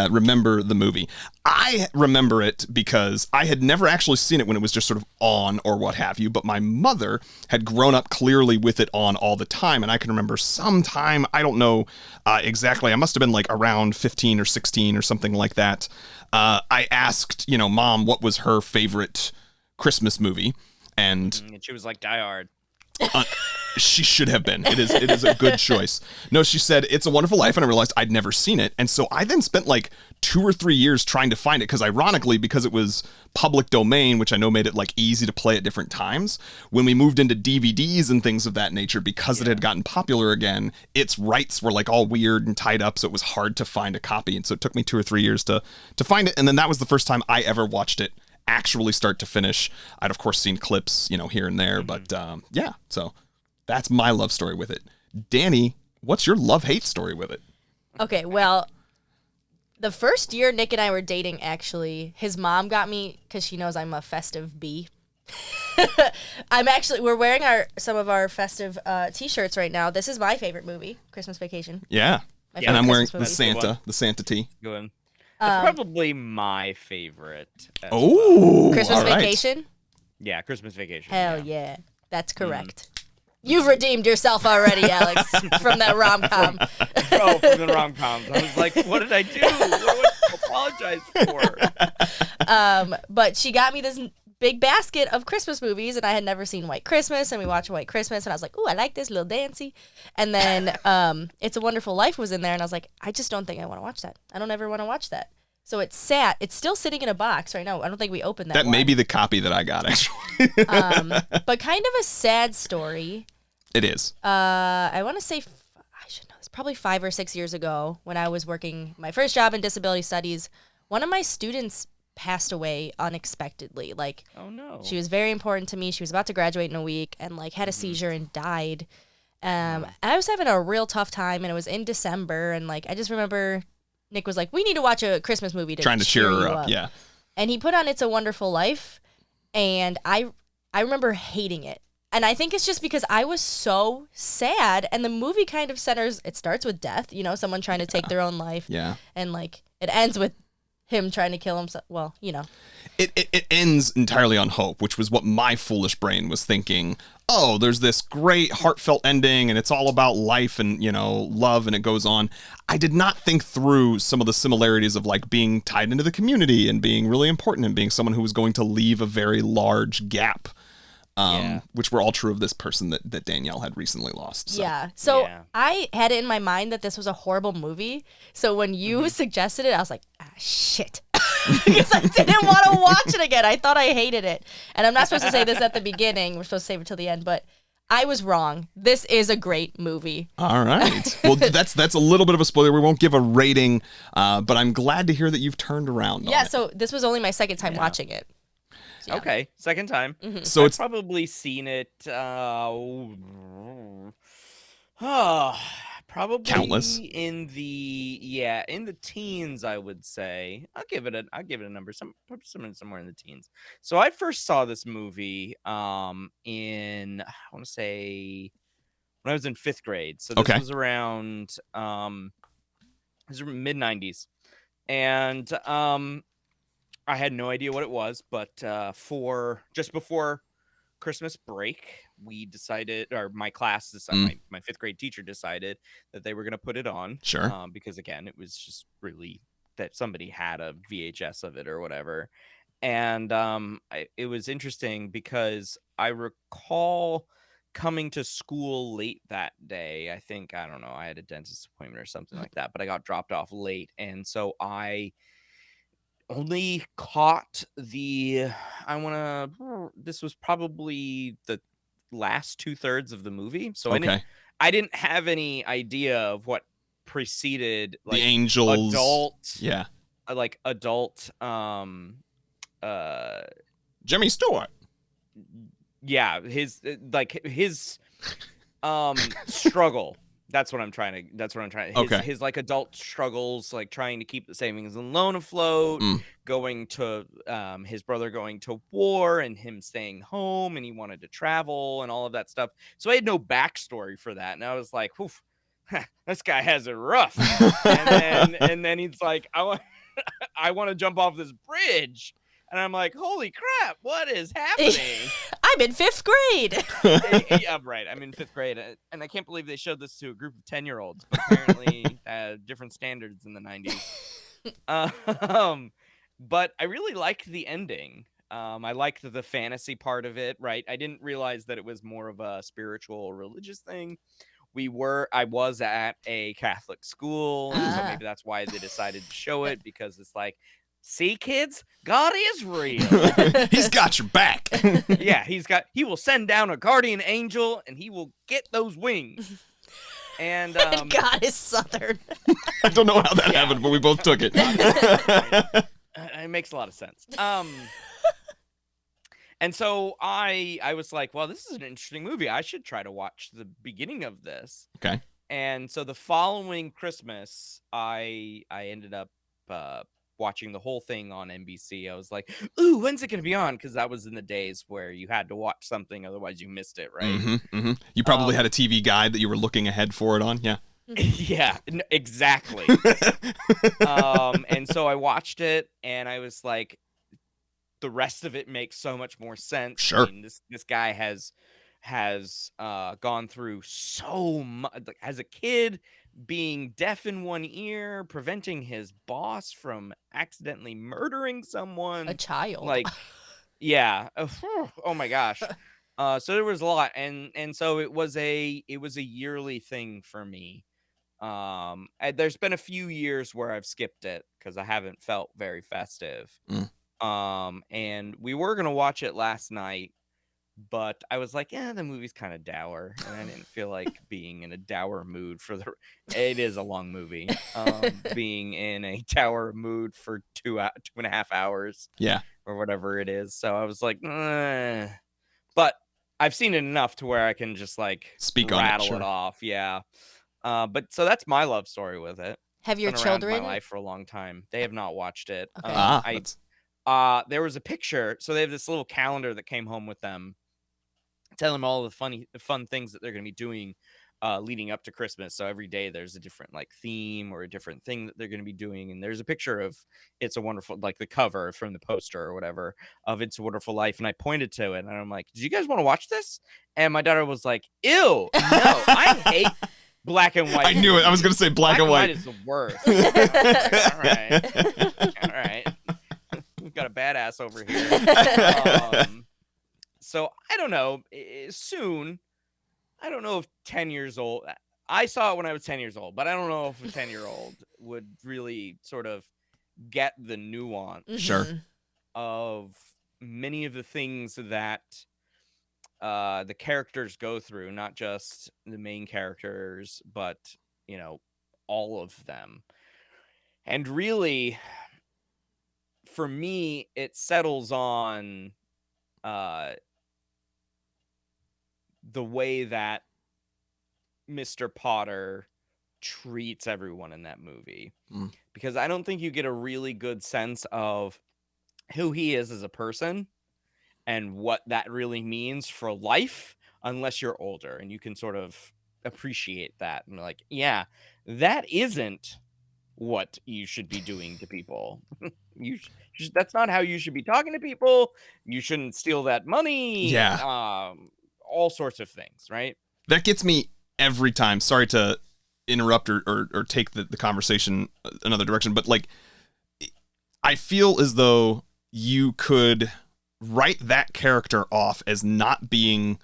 remember the movie. I remember it because I had never actually seen it when it was just sort of on or what have you, but my mother had grown up clearly with it on all the time, and I can remember sometime, I don't know exactly, I must have been like around 15 or 16 or something like that. I asked, Mom what was her favorite Christmas movie, and she was like, Die Hard. She should have been. It is a good choice. No, she said It's a Wonderful Life, and I realized I'd never seen it. And so I then spent like 2 or 3 years trying to find it, because ironically, because it was public domain, which I know made it like easy to play at different times, when we moved into DVDs and things of that nature, because it had gotten popular again, its rights were like all weird and tied up, so it was hard to find a copy. And so it took me 2 or 3 years to find it. And then that was the first time I ever watched it actually start to finish. I'd of course seen clips, here and there, but yeah, so that's my love story with it. Dani, what's your love-hate story with it? Okay, well, the first year Nick and I were dating, actually, his mom got me, because she knows I'm a festive bee. We're wearing some of our festive t-shirts right now. This is my favorite movie, Christmas Vacation. Yeah. My And I'm wearing Christmas movie. the Santa tee. Good one. That's probably my favorite. as well. Oh, Christmas all right. Vacation? Yeah, Christmas Vacation. Hell yeah. That's correct. You've redeemed yourself already, Alex, from that rom-com. Oh, from the rom-coms. I was like, what did I do? What would I apologize for? But she got me this big basket of Christmas movies, and I had never seen White Christmas, and we watched White Christmas, and I was like, ooh, I like this, little dancey. And then It's a Wonderful Life was in there, and I was like, I just don't think I want to watch that. I don't ever want to watch that. So it's still sitting in a box right now. I don't think we opened that That one. may be the copy that I got, actually. But kind of a sad story. It is. I want to say, I should know this, probably 5 or 6 years ago when I was working my first job in disability studies, one of my students passed away unexpectedly. Like, Oh, no. she was very important to me. She was about to graduate in a week and like had a seizure and died. And I was having a real tough time, and it was in December. And like, I just remember Nick was like, we need to watch a Christmas movie to Trying to cheer her you up, yeah. And he put on It's a Wonderful Life, and I remember hating it. And I think it's just because I was so sad, and the movie kind of it starts with death, someone trying to take their own life. Yeah. And like, it ends with him trying to kill himself. Well, It ends entirely on hope, which was what my foolish brain was thinking. Oh, there's this great heartfelt ending, and it's all about life and, love, and it goes on. I did not think through some of the similarities of like being tied into the community and being really important and being someone who was going to leave a very large gap. Which were all true of this person that Danielle had recently lost. So. Yeah. So Yeah. I had it in my mind that this was a horrible movie. So when you suggested it, I was like, shit. Because I didn't want to watch it again. I thought I hated it. And I'm not supposed to say this at the beginning. We're supposed to save it till the end, but I was wrong. This is a great movie. All right. Well, that's a little bit of a spoiler. We won't give a rating, but I'm glad to hear that you've turned around on Yeah, it. so this was only my second time watching it. Yeah. Okay, second time. So I've it's probably seen it Oh, probably Countless. in the teens, I would say. I'll give it a number, somewhere in the teens. So I first saw this movie in, I want to say, when I was in 5th grade. So this Okay. was around mid 90s. And I had no idea what it was, but for just before Christmas break, we decided, or my class decided, my 5th grade teacher decided that they were going to put it on. Sure. Because again, it was just really that somebody had a VHS of it or whatever. And it was interesting because I recall coming to school late that day. I think, I don't know, I had a dentist appointment or something like that, but I got dropped off late. And so I only caught this was probably the last 2/3 of the movie. So Okay. I didn't have any idea of what preceded, like, the angels. adult, Yeah. like adult, JimmyStewart. yeah, his struggle. That's what I'm trying to. Okay. His like adult struggles, like trying to keep the savings and loan afloat, going to his brother going to war and him staying home, and he wanted to travel and all of that stuff. So I had no backstory for that, and I was like, "Oof, this guy has it rough." and then he's like, I want to jump off this bridge. And I'm like, holy crap, what is happening? I'm in 5th grade. Yeah, right. I'm in 5th grade. And I can't believe they showed this to a group of 10-year-olds. But apparently, different standards in the 90s. But I really liked the ending. I liked the fantasy part of it, right? I didn't realize that it was more of a spiritual, religious thing. I was at a Catholic school, so maybe that's why they decided to show it, because it's like, see, kids, God is real. He's got your back. Yeah, he will send down a guardian angel and he will get those wings. And God is Southern. I don't know how that happened, but we both took it. It makes a lot of sense. And so I was like, well, this is an interesting movie. I should try to watch the beginning of this. Okay. And so the following Christmas, I ended up watching the whole thing on NBC. I was like, ooh, when's it going to be on? Because that was in the days where you had to watch something, otherwise you missed it, right? You probably had a TV guide that you were looking ahead for it on, yeah. Yeah, exactly. And so I watched it, and I was like, the rest of it makes so much more sense. Sure. I mean, this guy has gone through so much, like, as a kid, being deaf in one ear, preventing his boss from accidentally murdering someone. A child. Like, yeah. Oh my gosh. So there was a lot, and so it was a yearly thing for me. There's been a few years where I've skipped it because I haven't felt very festive. And we were gonna watch it last night, but I was like, yeah, the movie's kind of dour, and I didn't feel like being in a dour mood it is a long movie. Being in a dour mood for 2.5 hours, yeah, or whatever it is. So I was like, but I've seen it enough to where I can just like speak on it, rattle sure. it off. Yeah. But so that's my love story with it. Have your Been around children? my life for a long time. They have not watched it. Okay. There was a picture. So they have this little calendar that came home with them, telling them all the fun things that they're going to be doing leading up to Christmas. So every day there's a different like theme or a different thing that they're going to be doing. And there's a picture of It's a Wonderful, like the cover from the poster or whatever of It's a Wonderful Life. And I pointed to it and I'm like, do you guys want to watch this? And my daughter was like, ew, no, I hate black and white. I knew it. I was going to say black and white. Is the worst. All right. We've got a badass over here. So I don't know. Soon, I don't know if 10 years old. I saw it when I was 10 years old, but I don't know if a 10-year-old would really sort of get the nuance Sure. of many of the things that the characters go through, not just the main characters, but, you know, all of them. And really, for me, it settles on the way that Mr. Potter treats everyone in that movie. Mm. Because I don't think you get a really good sense of who he is as a person and what that really means for life unless you're older and you can sort of appreciate that and like, yeah, that isn't what you should be doing to people. That's not how you should be talking to people. You shouldn't steal that money. Yeah. All sorts of things, right? That gets me every time. Sorry to interrupt or take the conversation another direction, but like, I feel as though you could write that character off as not being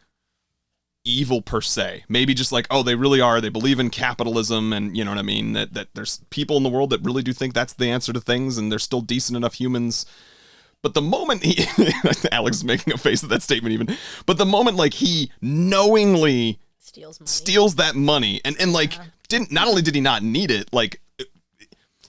evil per se. Maybe just like, oh, they really are. They believe in capitalism, and you know what I mean? That there's people in the world that really do think that's the answer to things, and they're still decent enough humans. But the moment he, Alex is making a face at that statement even, but the moment like he knowingly steals that money and like not only did he not need it, like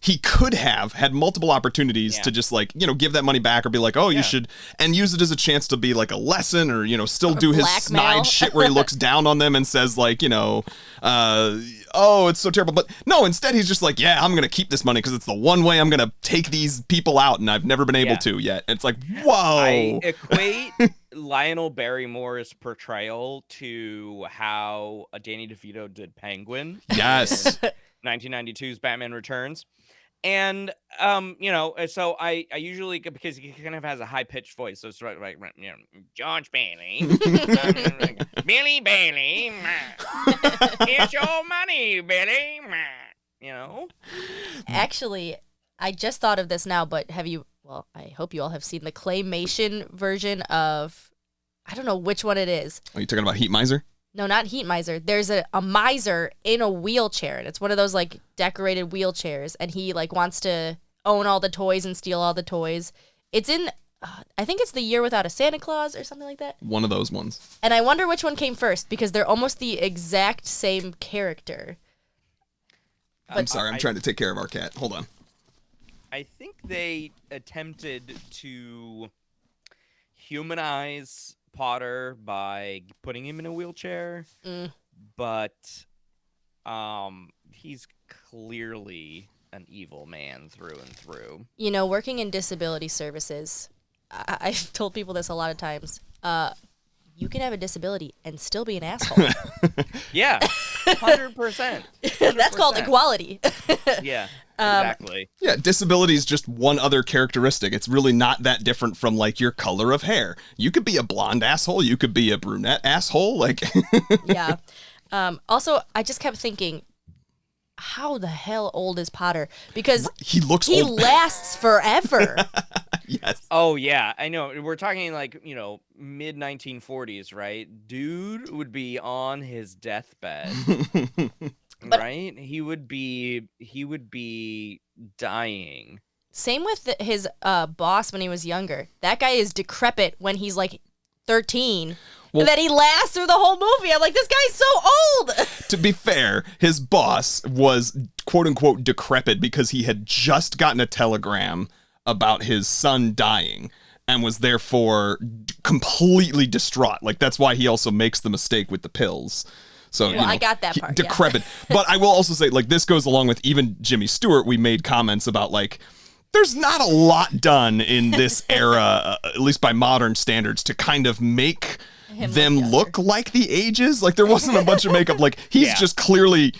he could have had multiple opportunities to just like, you know, give that money back or be like, oh, you should, and use it as a chance to be like a lesson or, you know, still do his snide shit where he looks down on them and says like, you know, oh, it's so terrible. But no, instead he's just like, yeah, I'm going to keep this money because it's the one way I'm going to take these people out and I've never been able to yet. And it's like, whoa. I equate Lionel Barrymore's portrayal to how Danny DeVito did Penguin. Yes. 1992's Batman Returns. And, you know, so I usually, because he kind of has a high pitched voice. So it's like, you know, George Bailey, Billy Bailey, here's your money, Billy, you know? Actually, I just thought of this now, but I hope you all have seen the claymation version of, I don't know which one it is. Are you talking about Heat Miser? No, not Heat Miser. There's a miser in a wheelchair, and it's one of those like decorated wheelchairs, and he like wants to own all the toys and steal all the toys. It's in, I think it's The Year Without a Santa Claus or something like that. One of those ones. And I wonder which one came first because they're almost the exact same character. I'm sorry, I'm trying to take care of our cat. Hold on. I think they attempted to humanize Potter by putting him in a wheelchair, but he's clearly an evil man through and through. You know, working in disability services, I've told people this a lot of times. You can have a disability and still be an asshole. Yeah, 100%. That's called equality. Yeah, exactly. Yeah, disability is just one other characteristic. It's really not that different from like your color of hair. You could be a blonde asshole. You could be a brunette asshole. Like, yeah. Also, I just kept thinking, how the hell old is Potter? Because he old. Lasts forever. Yes. Oh, yeah, I know. We're talking like, you know, mid 1940s, right? Dude would be on his deathbed. Right? He would be dying. Same with his boss when he was younger. That guy is decrepit when he's like 13. Well, and then he lasts through the whole movie. I'm like, this guy's so old. To be fair, his boss was quote unquote decrepit because he had just gotten a telegram about his son dying and was therefore completely distraught. Like, that's why he also makes the mistake with the pills. So, well, you know, I got that part. Decrepit. Yeah. But I will also say, like, this goes along with even JimmyStewart. We made comments about, like, there's not a lot done in this era, at least by modern standards, to kind of make them look like the ages. Like, there wasn't a bunch of makeup. Like, he's just clearly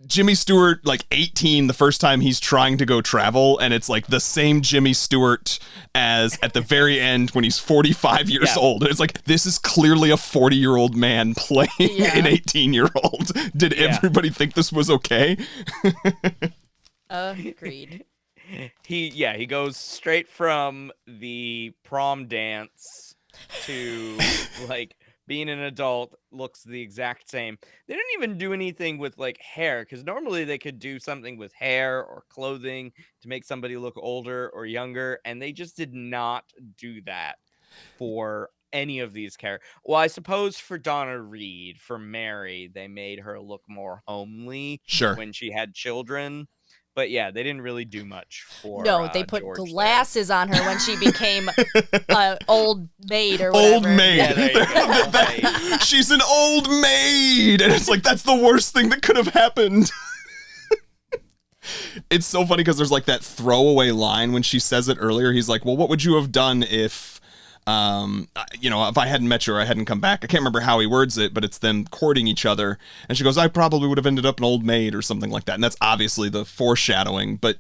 JimmyStewart, like 18 the first time he's trying to go travel, and it's like the same JimmyStewart as at the very end when he's 45 years old. And it's like, this is clearly a 40-year-old man playing an 18-year-old. Did everybody think this was okay? Agreed. He goes straight from the prom dance to like being an adult, looks the exact same. They didn't even do anything with like hair, because normally they could do something with hair or clothing to make somebody look older or younger, and they just did not do that for any of these characters. Well, I suppose for Donna Reed, for Mary, they made her look more homely when she had children. But yeah, they didn't really do much for No, they put George there. glasses on her when she became old maid or whatever. Old maid. Yeah, there you go. Old maid. She's an old maid. And it's like, that's the worst thing that could have happened. It's so funny because there's like that throwaway line when she says it earlier. He's like, well, what would you have done if, if I hadn't met you or I hadn't come back? I can't remember how he words it, but it's them courting each other. And she goes, I probably would have ended up an old maid or something like that. And that's obviously the foreshadowing, but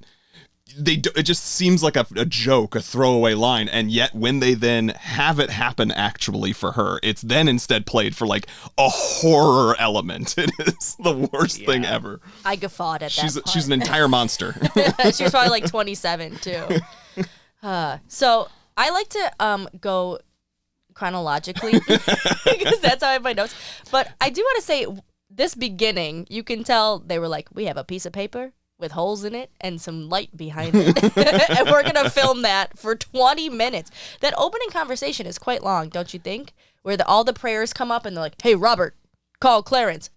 it just seems like a joke, a throwaway line. And yet when they then have it happen actually for her, it's then instead played for like a horror element. It is the worst thing ever. I guffawed at that part. She's an entire monster. She was probably like 27 too. So I like to go chronologically because that's how I have my notes. But I do want to say this beginning, you can tell they were like, we have a piece of paper with holes in it and some light behind it. And we're going to film that for 20 minutes. That opening conversation is quite long, don't you think? Where all the prayers come up and they're like, hey, Robert, call Clarence.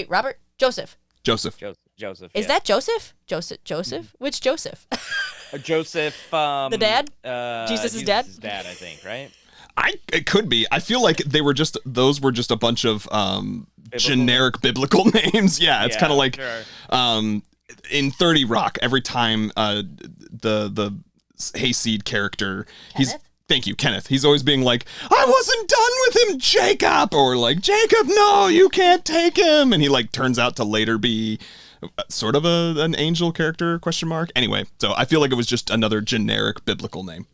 Robert? Joseph. Joseph. Is that Joseph? Joseph? Which Joseph? Joseph. The dad? Jesus' dad? Dad, I think, right? It could be. I feel like those were just a bunch of generic biblical names. Yeah, it's kind of like in 30 Rock, every time the Hayseed character, thank you, Kenneth. He's always being like, I wasn't done with him, Jacob, or like, Jacob, no, you can't take him. And he like turns out to later be sort of an angel character, ? Anyway, so I feel like it was just another generic biblical name.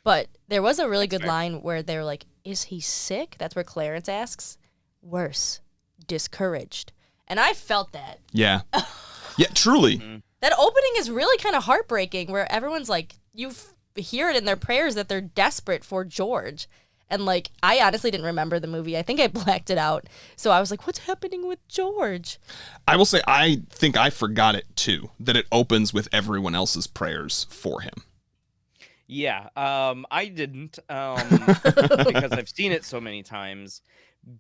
But there was a really good line where they were like, is he sick? That's where Clarence asks. Worse, discouraged. And I felt that. Yeah. Yeah, truly. Mm-hmm. That opening is really kind of heartbreaking where everyone's like, you hear it in their prayers that they're desperate for George. And like, I honestly didn't remember the movie. I think I blacked it out. So I was like, what's happening with George? I will say, I think I forgot it too, that it opens with everyone else's prayers for him. Yeah, I didn't because I've seen it so many times,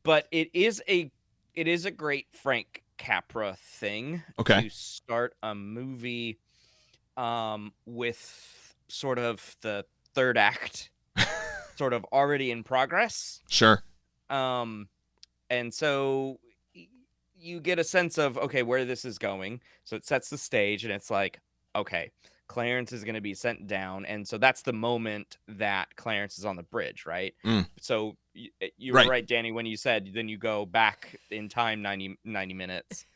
but it is a great Frank Capra thing to start a movie with sort of the third act sort of already in progress. Sure. And so you get a sense of, okay, where this is going. So it sets the stage and it's like, okay, Clarence is going to be sent down. And so that's the moment that Clarence is on the bridge, right? So you were right, Danny, when you said then you go back in time 90 minutes.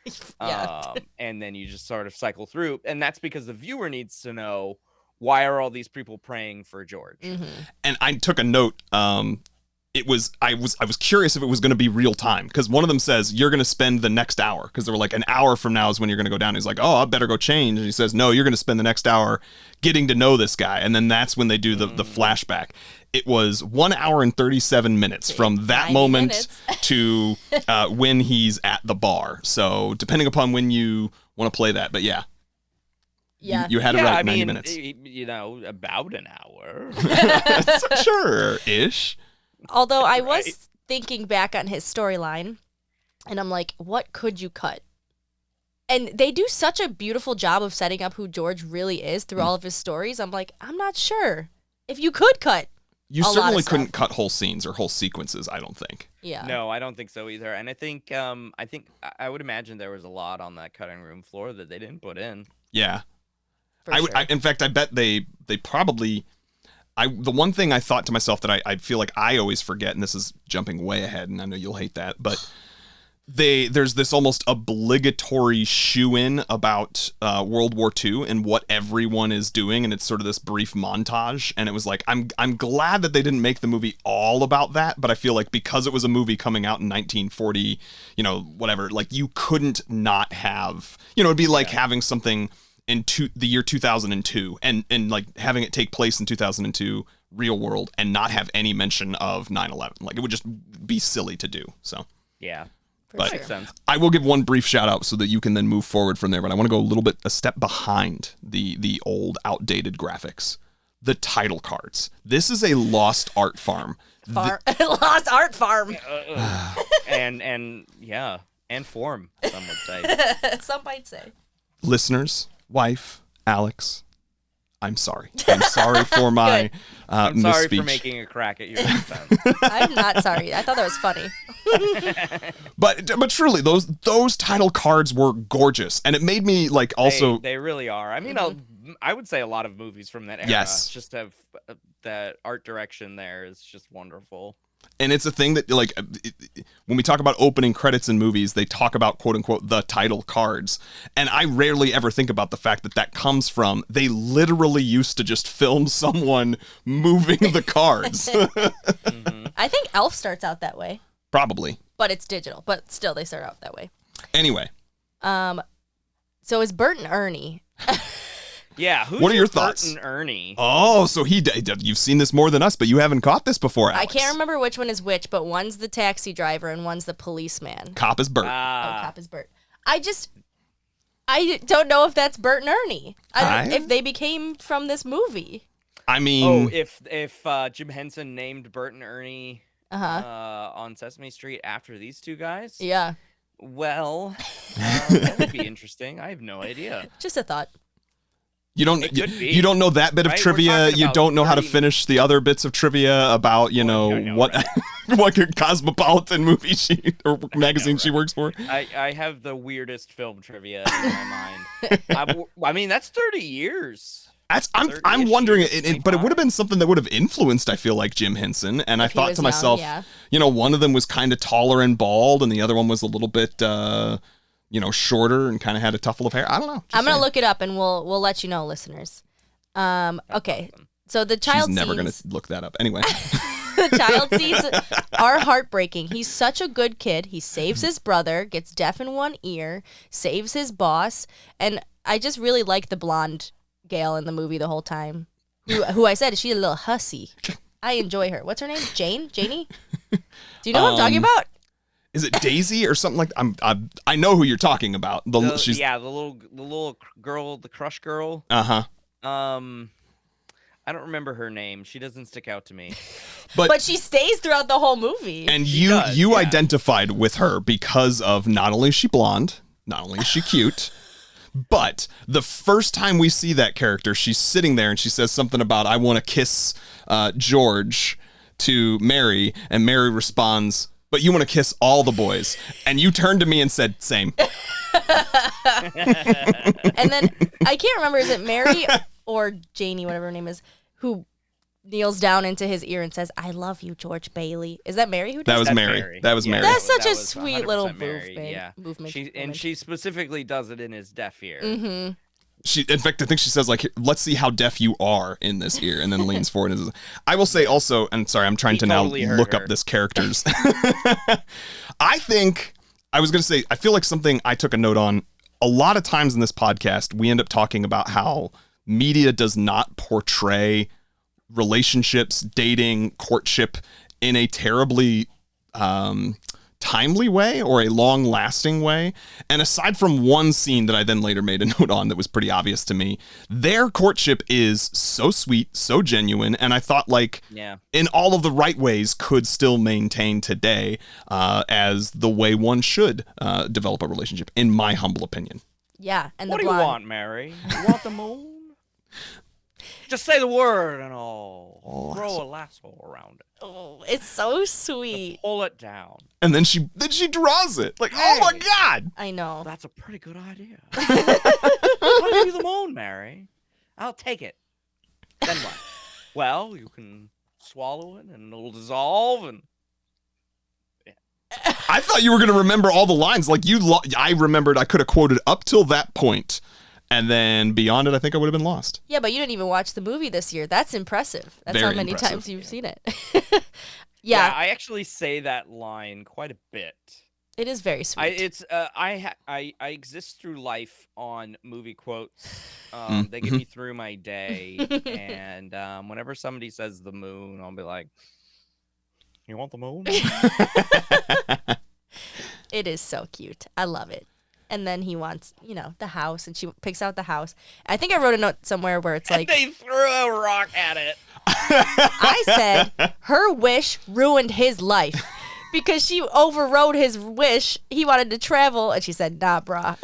And then you just sort of cycle through. And that's because the viewer needs to know, why are all these people praying for George? Mm-hmm. And I took a note. I was curious if it was going to be real time because one of them says you're going to spend the next hour because they were like an hour from now is when you're going to go down. He's like, oh, I better go change. And he says, no, you're going to spend the next hour getting to know this guy. And then that's when they do the flashback. It was 1 hour and 37 minutes from that moment to when he's at the bar. So depending upon when you want to play that, but yeah. You had it right, 90 minutes. About an hour. Sure-ish. Although I was thinking back on his storyline, and I'm like, what could you cut? And they do such a beautiful job of setting up who George really is through all of his stories. I'm like, I'm not sure if you could cut. You certainly couldn't cut whole scenes or whole sequences, I don't think. Yeah. No, I don't think so either. And I think I would imagine there was a lot on that cutting room floor that they didn't put in. Yeah. Sure. In fact, I bet they probably... the one thing I thought to myself that I feel like I always forget, and this is jumping way ahead, and I know you'll hate that, but there's this almost obligatory shoe-in about World War II and what everyone is doing, and it's sort of this brief montage, and it was like, I'm glad that they didn't make the movie all about that, but I feel like because it was a movie coming out in 1940, whatever, like you couldn't not have, it'd be like having something in the year 2002 and like having it take place in 2002 real world and not have any mention of 9/11. Like it would just be silly to do. So yeah, but makes sense. I will give one brief shout out so that you can then move forward from there. But I want to go a step behind the old outdated graphics. The title cards. This is a lost art farm. Lost art farm. And form, some would say. Some might say. Listeners, wife, Alex, I'm sorry. I'm sorry for my I'm sorry misspeech. for making a crack at your defense. I'm not sorry. I thought that was funny. But truly, those title cards were gorgeous, and it made me like also. They really are. I mean, I would say a lot of movies from that era just have that art direction there is just wonderful. And it's a thing that, like, when we talk about opening credits in movies, they talk about, quote unquote, the title cards. And I rarely ever think about the fact that comes from, they literally used to just film someone moving the cards. I think Elf starts out that way. Probably. But it's digital. But still, they start out that way. Anyway. So is Bert and Ernie... Yeah, who's what are your thoughts? Bert and Ernie? Oh, so you've seen this more than us, but you haven't caught this before, Alex. I can't remember which one is which, but one's the taxi driver and one's the policeman. Cop is Bert. Cop is Bert. I don't know if that's Bert and Ernie. If they became from this movie. I mean... if Jim Henson named Bert and Ernie on Sesame Street after these two guys? Yeah. Well, that would be interesting. I have no idea. Just a thought. You don't know that bit of trivia. You don't know how to finish the other bits of trivia about, what what cosmopolitan movie or magazine she works for. I have the weirdest film trivia in my mind. I mean, that's 30 years. I'm wondering, but it would have been something that would have influenced, I feel like, Jim Henson. And I thought to myself, one of them was kind of taller and bald, and the other one was a little bit... shorter and kind of had a tuffle of hair. I don't know. I'm going to look it up and we'll let you know, listeners. Okay. So the child She's never going to look that up. Anyway. The child scenes are heartbreaking. He's such a good kid. He saves his brother, gets deaf in one ear, saves his boss. And I just really like the blonde gal in the movie the whole time. Who I said, is she a little hussy? I enjoy her. What's her name? Janie? Do you know what I'm talking about? Is it Daisy or something like that? I know who you're talking about. The little girl, the crush girl. Uh-huh. I don't remember her name. She doesn't stick out to me. But she stays throughout the whole movie. And you identified with her because of not only is she blonde, not only is she cute, but the first time we see that character, she's sitting there and she says something about, I want to kiss George to Mary, and Mary responds, but you want to kiss all the boys. And you turned to me and said, same. And then, I can't remember, is it Mary or Janie, whatever her name is, who kneels down into his ear and says, I love you, George Bailey. Is that Mary who does that? That was Mary. That was Mary. That's such a sweet little movement. She specifically does it in his deaf ear. Mm-hmm. In fact, I think she says, like, let's see how deaf you are in this ear, and then leans forward. I will say also, and sorry, I'm trying to totally now look up this character's. I feel like something I took a note on. A lot of times in this podcast, we end up talking about how media does not portray relationships, dating, courtship in a terribly timely way or a long-lasting way. And aside from one scene that I then later made a note on that was pretty obvious to me, their courtship is so sweet, so genuine, and I thought, like, in all of the right ways could still maintain today as the way one should develop a relationship, in my humble opinion. Yeah. And what do you want, Mary? You want the moon? Just say the word and I'll throw a lasso around it. Oh, it's so sweet. Just pull it down. And then she draws it. Like, oh my God. I know. That's a pretty good idea. I'll give you the moon, Mary. I'll take it. Then what? Well, you can swallow it and it'll dissolve and... I thought you were going to remember all the lines. Like, I remembered I could have quoted up till that point. And then beyond it, I think I would have been lost. Yeah, but you didn't even watch the movie this year. That's impressive. That's Very how many impressive. times you've seen it. Yeah, I actually say that line quite a bit. It is very sweet. I exist through life on movie quotes. They get me through my day. And whenever somebody says the moon, I'll be like, you want the moon? It is so cute. I love it. And then he wants, the house, and she picks out the house. I think I wrote a note somewhere where it's like... They threw a rock at it. I said, her wish ruined his life. Because she overrode his wish. He wanted to travel, and she said, nah, brah.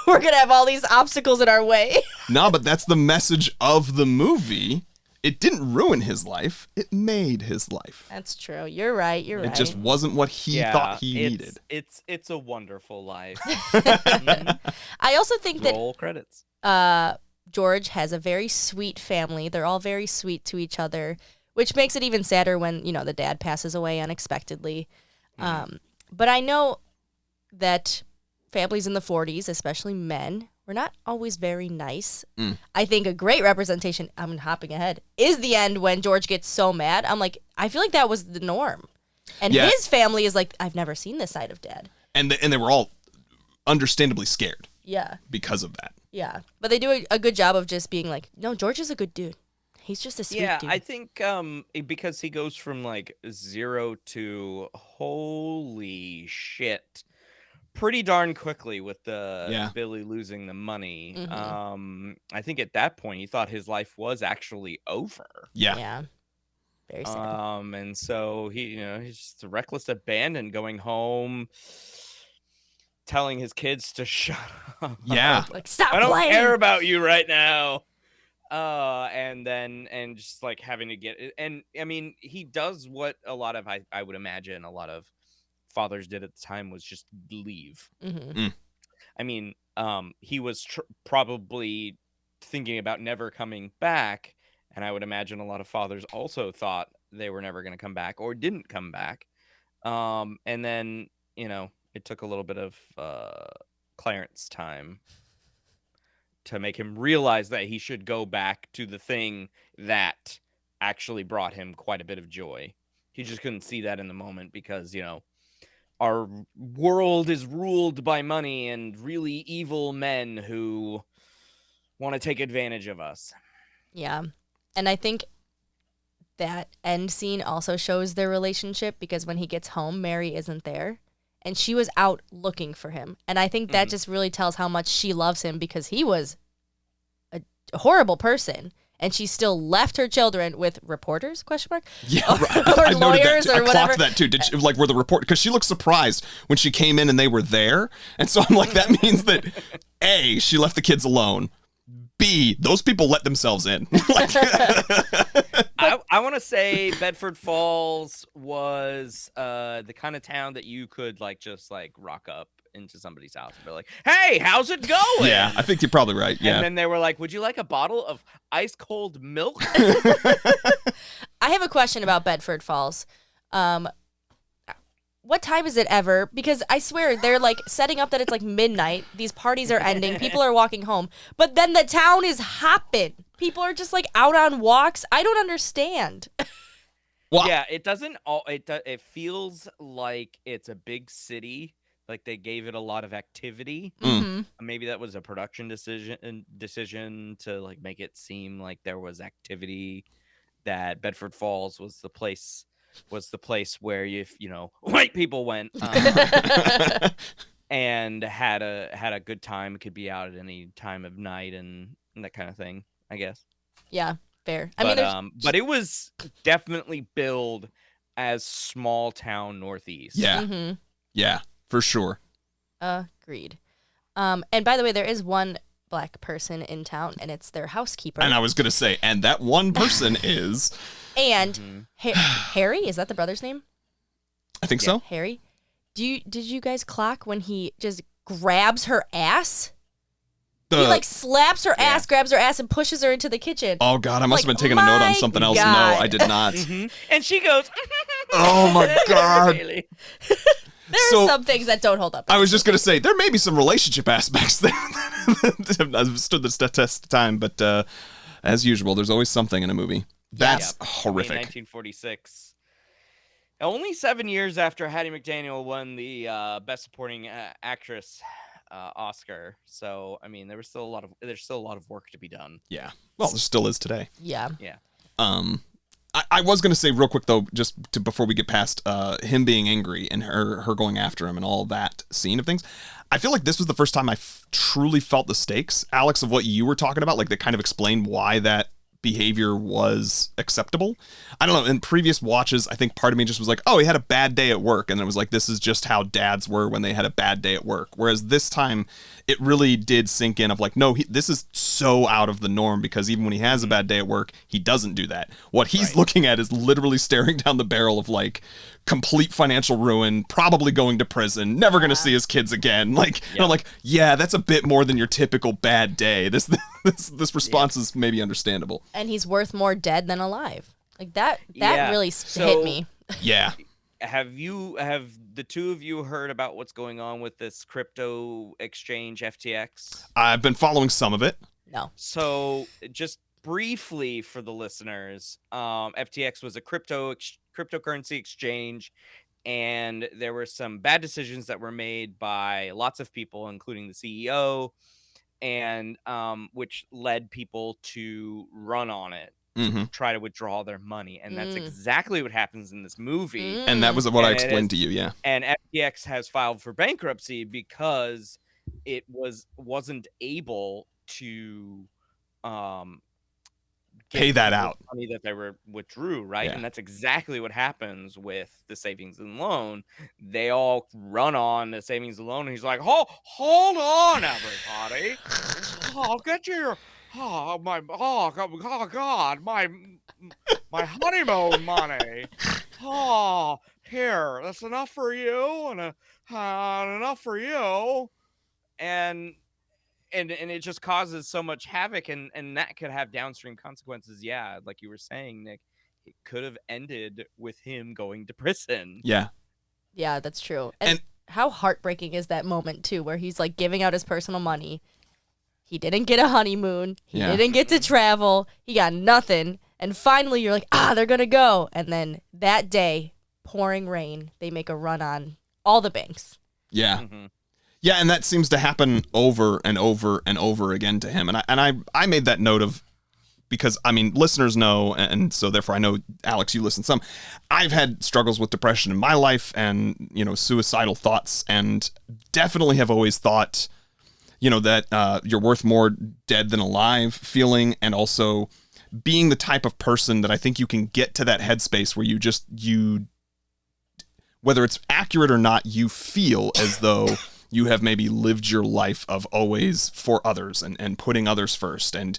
we're going to have all these obstacles in our way. No, but that's the message of the movie. It didn't ruin his life. It made his life. That's true. You're right. You're right. It just wasn't what he thought he needed. It's a wonderful life. I also think Roll credits. that George has a very sweet family. They're all very sweet to each other, which makes it even sadder when, the dad passes away unexpectedly. But I know that families in the 40s, especially men, were not always very nice. I think a great representation, I'm hopping ahead, is the end when George gets so mad. I'm like, I feel like that was the norm. And his family is like, I've never seen this side of Dad. And they were all understandably scared. Yeah. Because of that. Yeah. But they do a good job of just being like, no, George is a good dude. He's just a sweet dude. Yeah, I think because he goes from like 0 to holy shit pretty darn quickly with the Billy losing the money. I think at that point he thought his life was actually over. Yeah. Yeah. Very sad. And so he's just a reckless abandon, going home, telling his kids to shut up. Yeah. Like, stop I don't playing. care about you right now. And just like having to get it. And I mean, he does what a lot of, I would imagine a lot of fathers did at the time, was just leave. I mean, he was probably thinking about never coming back. And I would imagine a lot of fathers also thought they were never going to come back or didn't come back. And then, it took a little bit of Clarence time to make him realize that he should go back to the thing that actually brought him quite a bit of joy. He just couldn't see that in the moment because, our world is ruled by money and really evil men who want to take advantage of us. Yeah. And I think that end scene also shows their relationship, because when he gets home, Mary isn't there. And she was out looking for him. And I think that just really tells how much she loves him, because he was a horrible person. And she still left her children with reporters, ? Yeah, or I noted lawyers that too. or I whatever. clocked that too. Did she, were the report, because she looked surprised when she came in and they were there. And so I'm like, that means that A, she left the kids alone. B, those people let themselves in. I want to say Bedford Falls was the kind of town that you could just rock up into somebody's house and be like, hey, how's it going? Yeah, I think you're probably right. Yeah. And then they were like, would you like a bottle of ice cold milk? I have a question about Bedford Falls. What time is it ever? Because I swear they're setting up that it's midnight. These parties are ending. People are walking home. But then the town is hopping. People are just out on walks. I don't understand. Well, yeah, it doesn't all. It feels like it's a big city. Like they gave it a lot of activity. Maybe that was a production decision to make it seem like there was activity. That Bedford Falls was the place where white people went and had a good time. Could be out at any time of night and that kind of thing, I guess. Yeah, fair. But it was definitely billed as small town Northeast. Yeah. Yeah, for sure. Agreed. And by the way, there is one Black person in town, and it's their housekeeper. And I was going to say, and that one person is... And Harry, is that the brother's name? I think so. Harry. Did you guys clock when he just grabs her ass? He slaps her ass, grabs her ass, and pushes her into the kitchen. Oh God, I must have been taking a note on something else. No, I did not. And she goes, oh my God. Really? There are some things that don't hold up. I was just going to say, there may be some relationship aspects there that have stood the test of time, but as usual, there's always something in a movie. That's horrific. 1946. Only 7 years after Hattie McDaniel won the Best Supporting Actress Oscar. So, I mean, there's still a lot of work to be done. Yeah. Well, there still is today. Yeah. Yeah. I was going to say real quick, though, before we get past him being angry and her going after him and all that scene of things, I feel like this was the first time I truly felt the stakes, Alex, of what you were talking about, that kind of explained why that behavior was acceptable. I don't know. In previous watches, I think part of me just was like, oh, he had a bad day at work. And it was like, this is just how dads were when they had a bad day at work. Whereas this time, it really did sink in of like, no, this is so out of the norm, because even when he has a bad day at work, he doesn't do that. What he's looking at is literally staring down the barrel of like complete financial ruin, probably going to prison, never going to see his kids again. Like, and I'm like, yeah, that's a bit more than your typical bad day. This response is maybe understandable. And he's worth more dead than alive. Like that really So- hit me. Yeah. Have the two of you heard about what's going on with this crypto exchange FTX? I've been following some of it. No. So just briefly for the listeners, FTX was a cryptocurrency exchange, and there were some bad decisions that were made by lots of people, including the CEO, and which led people to run on it, Mm-hmm. try to withdraw their money, and that's exactly what happens in this movie. And that was what I And it explained to is- you. Yeah. And FTX has filed for bankruptcy because it wasn't able to Pay give that people out. money that they withdrew, right? Yeah. And that's exactly what happens with the savings and loan. They all run on the savings and loan, and he's like, hold on, everybody. I'll get you God, my honeymoon money. Oh, here, that's enough for you, and enough for you, and it just causes so much havoc, and that could have downstream consequences. Yeah, like you were saying, Nick, it could have ended with him going to prison. Yeah. Yeah, that's true. And how heartbreaking is that moment too, where he's like giving out his personal money. He didn't get a honeymoon. He didn't get to travel. He got nothing. And finally you're like, they're going to go. And then that day, pouring rain, they make a run on all the banks. Yeah. Mm-hmm. Yeah, and that seems to happen over and over and over again to him. And I made that note of, because, I mean, listeners know, and so therefore I know, Alex, you listen some. I've had struggles with depression in my life and, suicidal thoughts, and definitely have always thought, that you're worth more dead than alive feeling, and also being the type of person that I think you can get to that headspace where you whether it's accurate or not, you feel as though you have maybe lived your life of always for others and putting others first. And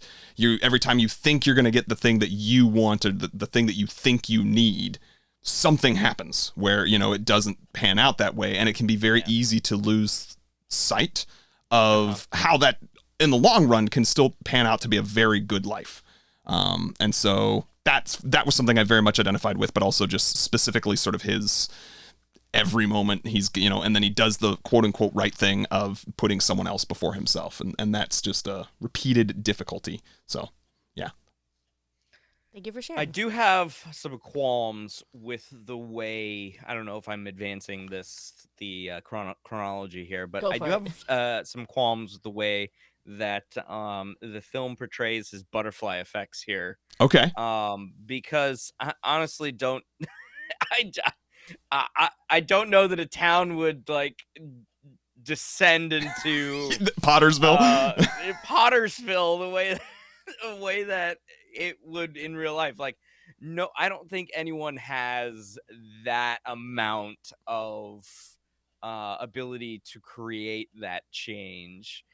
every time you think you're going to get the thing that you want, or the thing that you think you need, something happens where, it doesn't pan out that way. And it can be very easy to lose sight of how that in the long run can still pan out to be a very good life. And so that was something I very much identified with, but also just specifically sort of his every moment he's, and then he does the quote unquote right thing of putting someone else before himself. And that's just a repeated difficulty. So, yeah. Thank you for sharing. I do have some qualms with the way, I don't know if I'm advancing the chronology here, but Go I for do it. have some qualms with the way that the film portrays his butterfly effects here. Okay. Because I honestly don't, I don't know that a town would like descend into Pottersville. Pottersville the way that it would in real life. Like, no, I don't think anyone has that amount of ability to create that change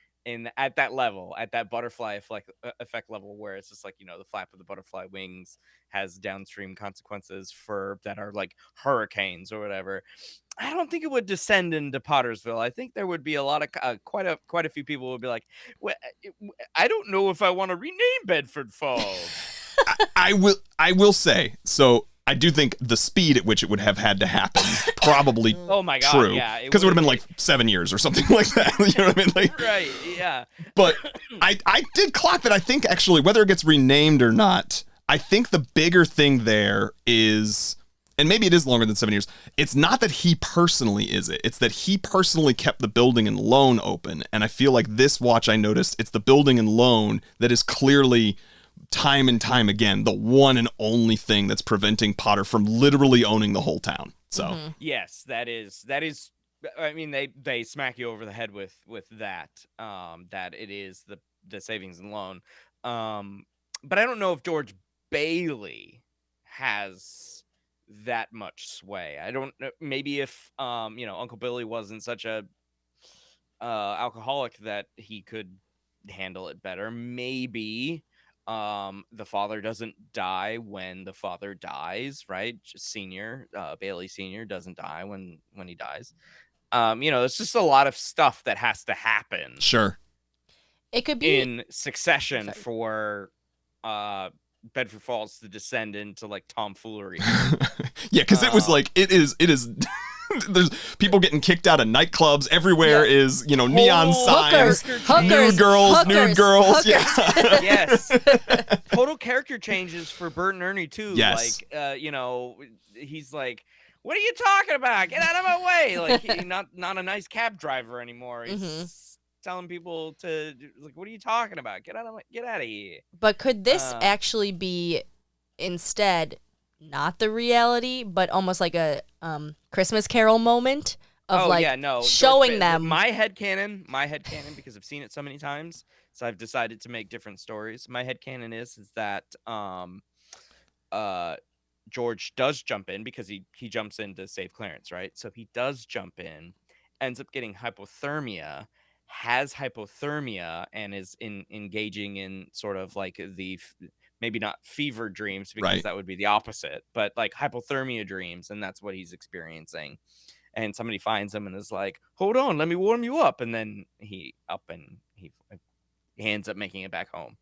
at that level, at that butterfly effect level, where it's just like, the flap of the butterfly wings has downstream consequences that are like hurricanes or whatever. I don't think it would descend into Pottersville. I think there would be a lot of quite a few people would be like, well, I don't know if I want to rename Bedford Falls. I will say, so I do think the speed at which it would have had to happen probably Oh my God, true. yeah, Because it would have been like 7 years or something like that. You know what I mean? Like, Right, yeah. but I did clock that. I think actually, whether it gets renamed or not, I think the bigger thing there is, and maybe it is longer than 7 years, it's not that he personally is it. It's that he personally kept the building and loan open. And I feel like this watch, I noticed, it's the building and loan that is clearly, time and time again, the one and only thing that's preventing Potter from literally owning the whole town. So, Yes, that is. I mean, they smack you over the head with that. That it is the savings and loan. but I don't know if George Bailey has that much sway. I don't know. Maybe if Uncle Billy wasn't such a alcoholic that he could handle it better. Maybe the father doesn't die when the father dies, right? Just Bailey Senior doesn't die when he dies. It's just a lot of stuff that has to happen. Sure. It could be in succession for Bedford Falls to descend into like tomfoolery. Yeah, because it was like it is there's people getting kicked out of nightclubs everywhere. Is neon signs, nude girls. Hookers. Yeah. Yes, total character changes for Bert and Ernie too. Yes. Like he's like, what are you talking about? Get out of my way! Like he's not a nice cab driver anymore. He's telling people to like, what are you talking about? Get out of here. But could this actually be instead not the reality, but almost like a Christmas Carol moment of showing them my headcanon, because I've seen it so many times, so I've decided to make different stories. My headcanon is that George does jump in because he jumps in to save Clarence, right? So he does jump in, ends up getting hypothermia, has hypothermia, and is engaging in sort of like the maybe not fever dreams, because that would be the opposite, but like hypothermia dreams, and that's what he's experiencing. And somebody finds him and is like, hold on, let me warm you up, and then he ends up making it back home.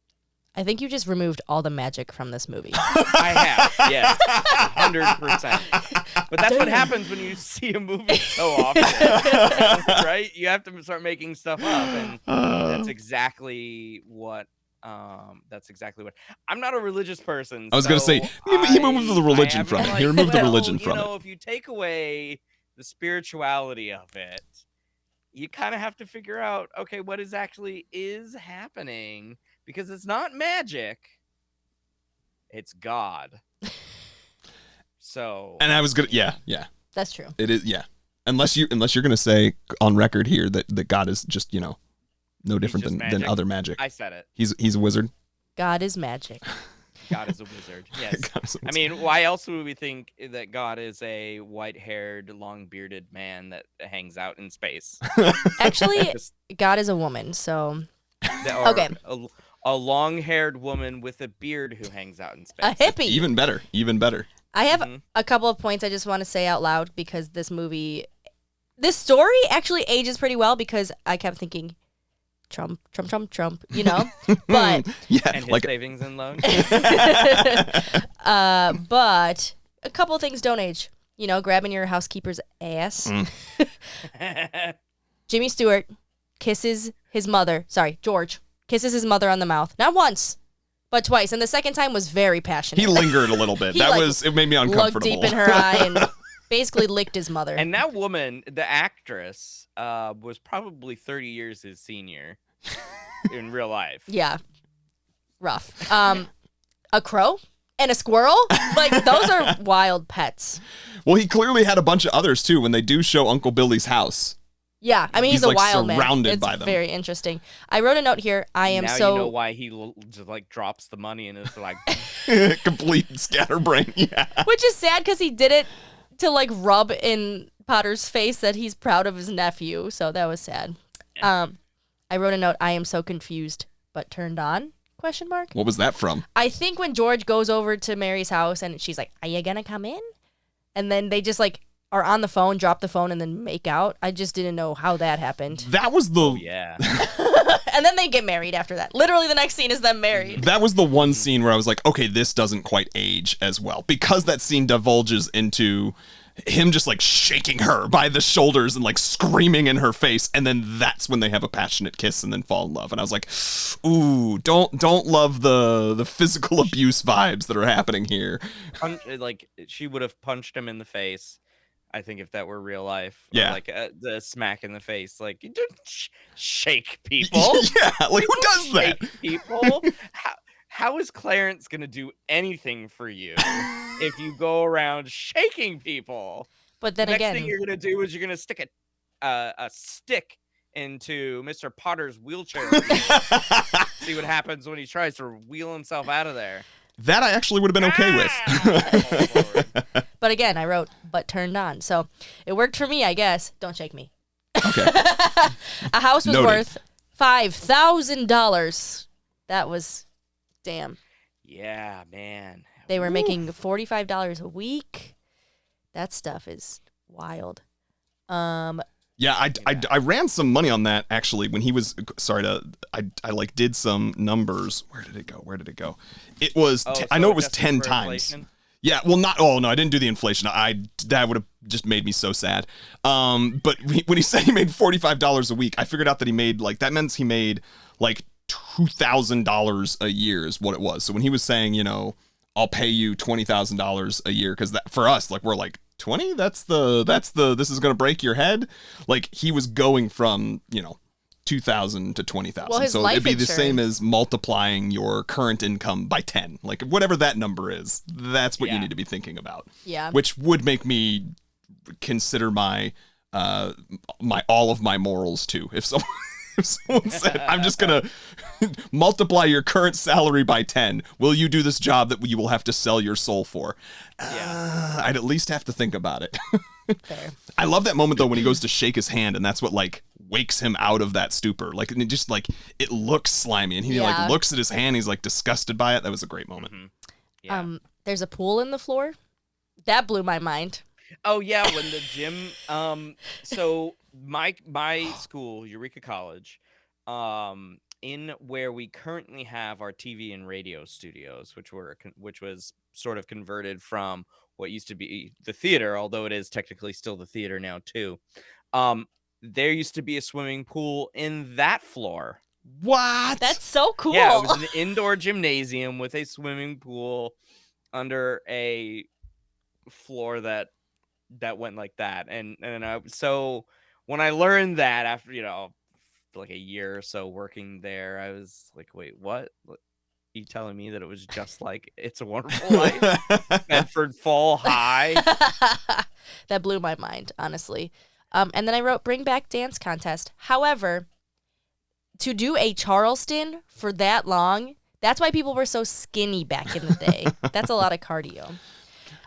I think you just removed all the magic from this movie. I have, yes, 100%. But that's what happens when you see a movie so often, right? You have to start making stuff up, and that's exactly what. I'm not a religious person. I was going to say he removed the religion from it. He removed the religion from it. If you take away the spirituality of it, you kind of have to figure out, okay, what is happening, because it's not magic, it's God. So, and I was gonna, yeah, that's true. It is, yeah. Unless you're gonna say on record here that God is just no different than other magic. I said it. He's a wizard. God is magic. God is a wizard. Yes. I mean, why else would we think that God is a white-haired, long-bearded man that hangs out in space? Actually, God is a woman, so okay. A long-haired woman with a beard who hangs out in space. A hippie. Even better. I have a couple of points I just want to say out loud, because this story actually ages pretty well, because I kept thinking, Trump, but yeah, and his savings and loans. But a couple of things don't age. Grabbing your housekeeper's ass. JimmyStewart kisses his mother. Sorry, George kisses his mother on the mouth. Not once, but twice, and the second time was very passionate. He lingered a little bit. It made me uncomfortable. Looked deep in her eye and basically licked his mother. And that woman, the actress, was probably 30 years his senior in real life. Yeah. Rough. A crow and a squirrel? Like, those are wild pets. Well, he clearly had a bunch of others, too, when they do show Uncle Billy's house. Yeah, I mean, he's a like wild man. Surrounded by them. It's very interesting. I wrote a note here. Now you know why he just like drops the money and is like complete scatterbrain. Yeah. Which is sad, because he did it to like rub in Potter's face that he's proud of his nephew. So that was sad. I wrote a note. I am so confused, but turned on? ? What was that from? I think when George goes over to Mary's house and she's like, "Are you gonna come in?" And then they just like are on the phone, drop the phone, and then make out. I just didn't know how that happened. That was the... yeah. And then they get married after that. Literally the next scene is them married. That was the one scene where I was like, okay, this doesn't quite age as well. Because that scene divulges into him just like shaking her by the shoulders and like screaming in her face. And then that's when they have a passionate kiss and then fall in love. And I was like, ooh, don't love the physical abuse vibes that are happening here. Like, she would have punched him in the face, I think, if that were real life. Yeah. Or like the smack in the face. Like, you don't shake people. Yeah, like who does that? Shake people? How is Clarence going to do anything for you if you go around shaking people? But then Next again, thing you're going to do is you're going to stick a stick into Mr. Potter's wheelchair. See what happens when he tries to wheel himself out of there. That I actually would have been okay with. But again, I wrote, but turned on. So it worked for me, I guess. Don't shake me. Okay. A house was Noted. worth $5,000. That was, damn. Yeah, man. They were making $45 a week. That stuff is wild. Yeah, I ran some money on that actually when he was I like did some numbers. Where did it go? It was I know it was 10 times. Inflation? Yeah, well no, I didn't do the inflation. That would have just made me so sad. But when he said he made $45 a week, I figured out that he made that meant he made like $2,000 a year is what it was. So when he was saying, I'll pay you $20,000 a year because that for us we're like 20, that's the this is going to break your head. Like he was going from 2,000 to 20,000. Well, his so life it'd be the same insurance- as multiplying your current income by 10. Like whatever that number is, that's what you Yeah. need to be thinking about. Yeah. Which would make me consider my all of my morals too. If someone said, I'm just going to multiply your current salary by 10, will you do this job that you will have to sell your soul for? I'd at least have to think about it. Fair. I love that moment though when he goes to shake his hand and that's what wakes him out of that stupor. And it just it looks slimy and he Yeah. looks at his hand, he's disgusted by it. That was a great moment. Yeah. There's a pool in the floor. That blew my mind. Oh yeah, when the gym. So my school, Eureka College, in where we currently have our TV and radio studios, which was sort of converted from what used to be the theater, although it is technically still the theater now too. There used to be a swimming pool in that floor. What? That's so cool. Yeah, it was an indoor gymnasium with a swimming pool under a floor that went like that. And so when I learned that after like a year or so working there, I was like, wait, what? You telling me that it was just like It's a Wonderful Life? Bedford Fall High? That blew my mind, honestly. And then I wrote, bring back dance contest. However, to do a Charleston for that long, that's why people were so skinny back in the day. That's a lot of cardio.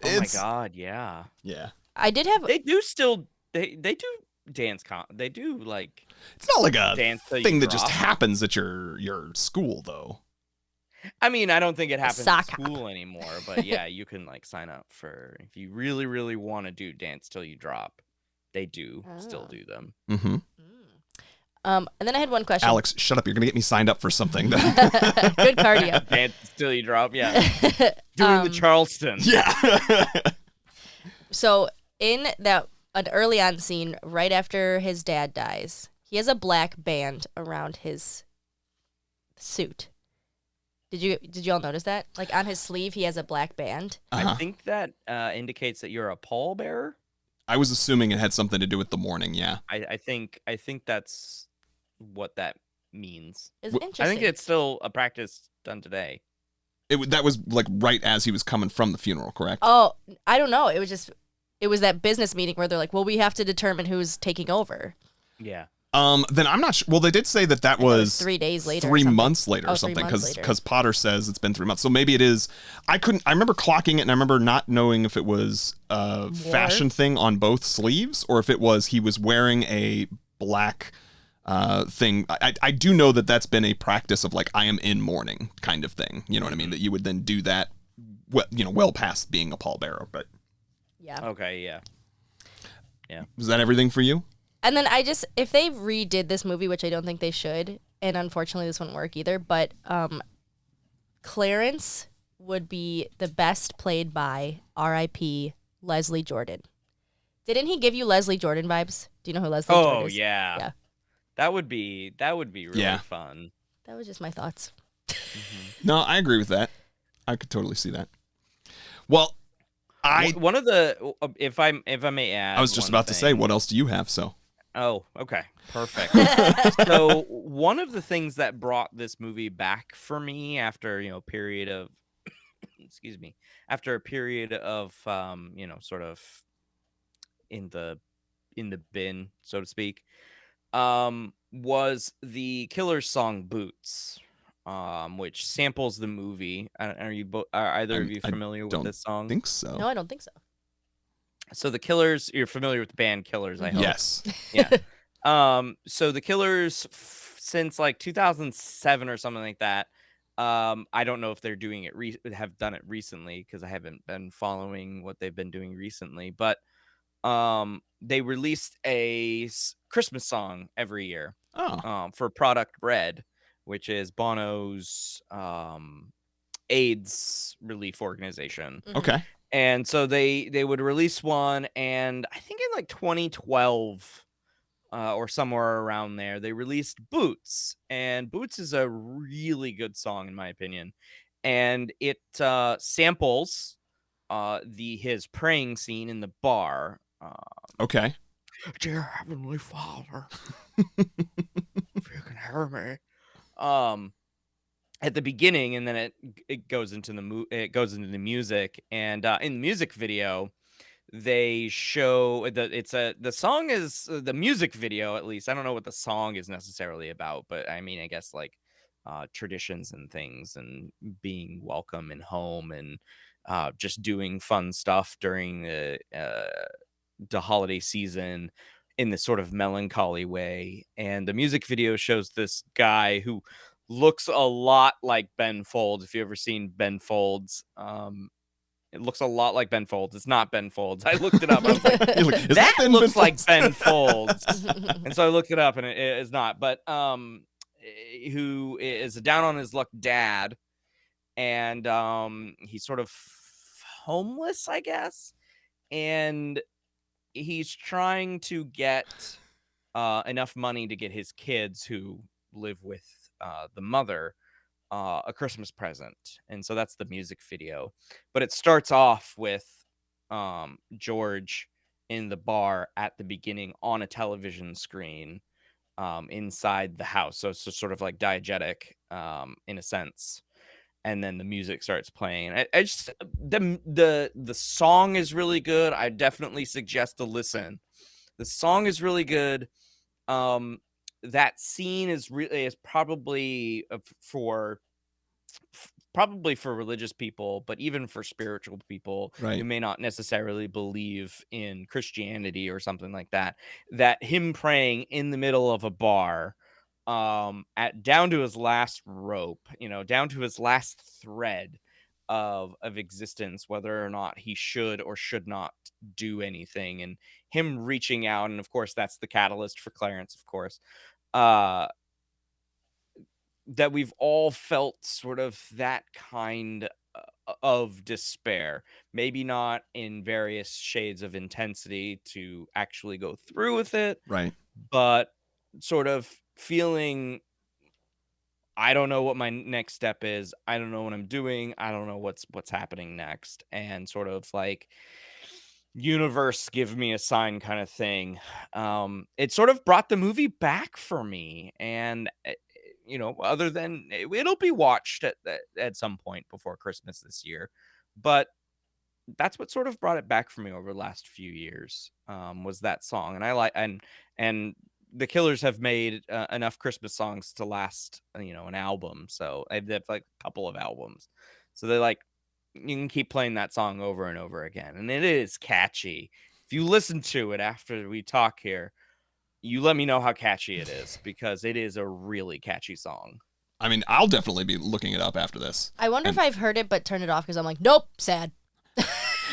Oh my God, yeah. Yeah. I did have... They do still, they do dance, they do like... It's not like a dance till you thing that just drop. happens at your school though. I mean, I don't think it happens sock at school anymore, but yeah, you can sign up for if you really, really want to do dance till you drop. They do still do them. Mm-hmm. and then I had one question. Alex, shut up. You're going to get me signed up for something. Good cardio. Dance till you drop, yeah. Doing the Charleston. Yeah. So in an early on scene, right after his dad dies, he has a black band around his suit. Did you all notice that? Like on his sleeve, he has a black band. Uh-huh. I think that indicates that you're a pallbearer. I was assuming it had something to do with the morning. Yeah. I think that's what that means. It's Well, interesting. I think it's still a practice done today. That was right as he was coming from the funeral, correct? Oh, I don't know. It was that business meeting where they're like, well, we have to determine who's taking over. Yeah. Then I'm not sure. Well, they did say that was 3 days later. or 3 something. months later Oh, or 3 something months later. because Potter says it's been 3 months. So maybe it is. I remember clocking it and I remember not knowing if it was a fashion thing on both sleeves or if it was he was wearing a black thing. I do know that that's been a practice of I am in mourning kind of thing. You know what I mean? That you would then do that well past being a pallbearer. But Yeah. Okay, yeah. was that everything for you? And then if they redid this movie, which I don't think they should, and unfortunately this wouldn't work either, but Clarence would be the best played by R.I.P. Leslie Jordan. Didn't he give you Leslie Jordan vibes? Do you know who Leslie Jordan is? Yeah. Yeah. That would be really Yeah. fun. That was just my thoughts. No, I agree with that. I could totally see that. Well, One of the if I may add, I was just one about to say, thing. what else do you have? So Oh, okay. Perfect. So one of the things that brought this movie back for me after, a period of excuse me, after a period of sort of in the bin, so to speak, was the Killers song "Boots," which samples the movie. Are either of you familiar with this song? I think so. No, I don't think so. So the Killers, you're familiar with the band Killers, I hope. Yes. Yeah. So the Killers, since like 2007 or something like that. I don't know if they're doing it have done it recently because I haven't been following what they've been doing recently, but they released a Christmas song every year for Product Red, which is Bono's AIDS relief organization. Okay. And so they would release one, and I think in like 2012 or somewhere around there, they released Boots, and Boots is a really good song in my opinion, and it samples his praying scene in the bar. Okay. Dear Heavenly Father, if you can hear me, at the beginning, and then it goes into the music, and in the music video, they show the song is the music video, at least. I don't know what the song is necessarily about, but I mean, I guess like traditions and things and being welcome and home and just doing fun stuff during the holiday season in this sort of melancholy way. And the music video shows this guy who looks a lot like Ben Folds. If you've ever seen Ben Folds, it looks a lot like Ben Folds. It's not Ben Folds. I looked it up. I was like, that looks like Ben Folds. And so I looked it up, and it is not. But who is a down on his luck dad, and he's sort of homeless, I guess, and he's trying to get enough money to get his kids who live with the mother a Christmas present. And so that's the music video, but it starts off with George in the bar at the beginning on a television screen inside the house. So it's just sort of like diegetic in a sense. And then the music starts playing. I just the song is really good. I definitely suggest a listen. The song is really good. That scene is probably for religious people, but even for spiritual people who may not necessarily believe in Christianity or something like that, that him praying in the middle of a bar down to his last rope, down to his last thread of existence, whether or not he should or should not do anything, and him reaching out. And of course, that's the catalyst for Clarence, of course, that we've all felt sort of that kind of despair, maybe not in various shades of intensity to actually go through with it, right? But sort of feeling, I don't know what my next step is. I don't know what I'm doing. I don't know what's happening next. And sort of like, universe, give me a sign kind of thing. It sort of brought the movie back for me. And, other than it'll be watched at some point before Christmas this year. But that's what sort of brought it back for me over the last few years, was that song. And I like, and the Killers have made enough Christmas songs to last, an album. So they have like a couple of albums. So they're like, you can keep playing that song over and over again. And it is catchy. If you listen to it after we talk here, you let me know how catchy it is, because it is a really catchy song. I mean, I'll definitely be looking it up after this. I wonder if I've heard it but turned it off because I'm like, nope, sad.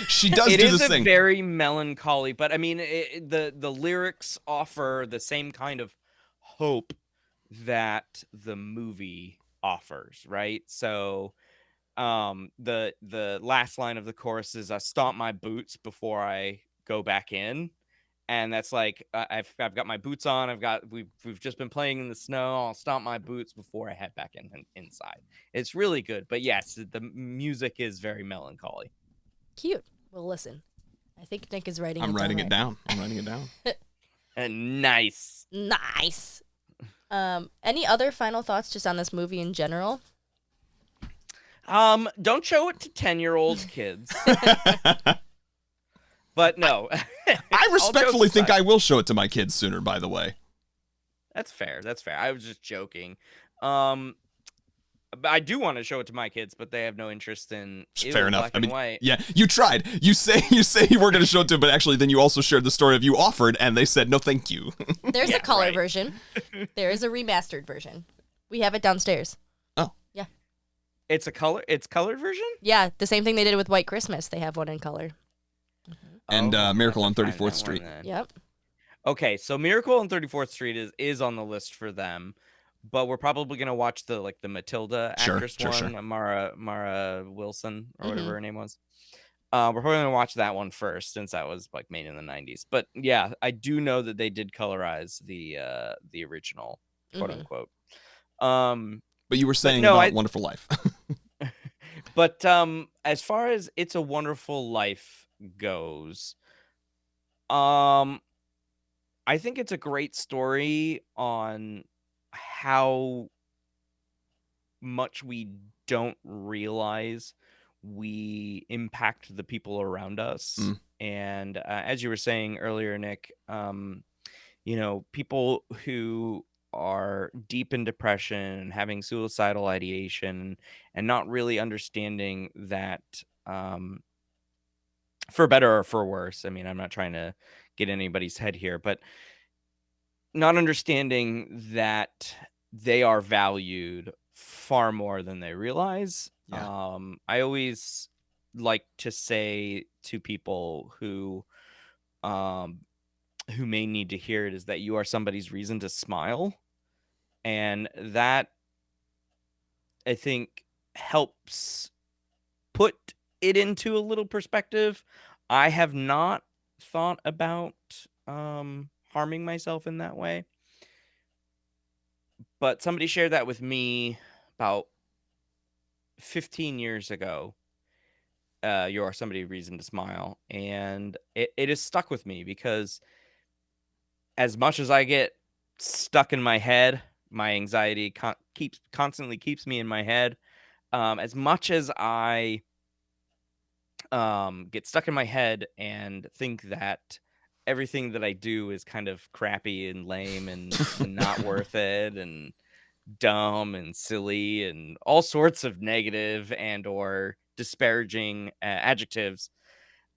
She does it do is this a thing. Very melancholy, but I mean, the lyrics offer the same kind of hope that the movie offers, right? So the last line of the chorus is, I stomp my boots before I go back in. And that's like, I've got my boots on. We've just been playing in the snow. I'll stomp my boots before I head back inside. It's really good. But yes, the music is very melancholy. Cute. We'll listen. I think Nick is writing. I'm writing it down. And nice. Nice. Any other final thoughts just on this movie in general? Don't show it to 10-year-old kids. But no. I respectfully think I will show it to my kids sooner, by the way. That's fair. That's fair. I was just joking. But I do want to show it to my kids, but they have no interest in Fair enough. black and white. Yeah, you tried. You say you were going to show it to them, but actually then you also shared the story of you offered, and they said, no, thank you. There's a color version. There is a remastered version. We have it downstairs. Oh. Yeah. It's colored version? Yeah, the same thing they did with White Christmas. They have one in color. And Miracle on I'll have to 34th find that Street. one then. Yep. Okay, so Miracle on 34th Street is on the list for them, but we're probably gonna watch the Matilda actress one, Mara Wilson or whatever her name was. We're probably gonna watch that one first since that was made in the 90s. But yeah, I do know that they did colorize the original, quote unquote. But you were saying about Wonderful Life. But as far as It's a Wonderful Life goes, I think it's a great story on how much we don't realize we impact the people around us. And as you were saying earlier, Nick, people who are deep in depression and having suicidal ideation and not really understanding that, for better or for worse, I mean, I'm not trying to get anybody's head here, but not understanding that they are valued far more than they realize. Yeah. I always like to say to people who may need to hear it is that you are somebody's reason to smile. And that, I think, helps put it into a little perspective. I have not thought about harming myself in that way. But somebody shared that with me about 15 years ago. You are somebody's reason to smile. And it has stuck with me because as much as I get stuck in my head, my anxiety constantly keeps me in my head. As much as I get stuck in my head and think that everything that I do is kind of crappy and lame and not worth it and dumb and silly and all sorts of negative and or disparaging adjectives,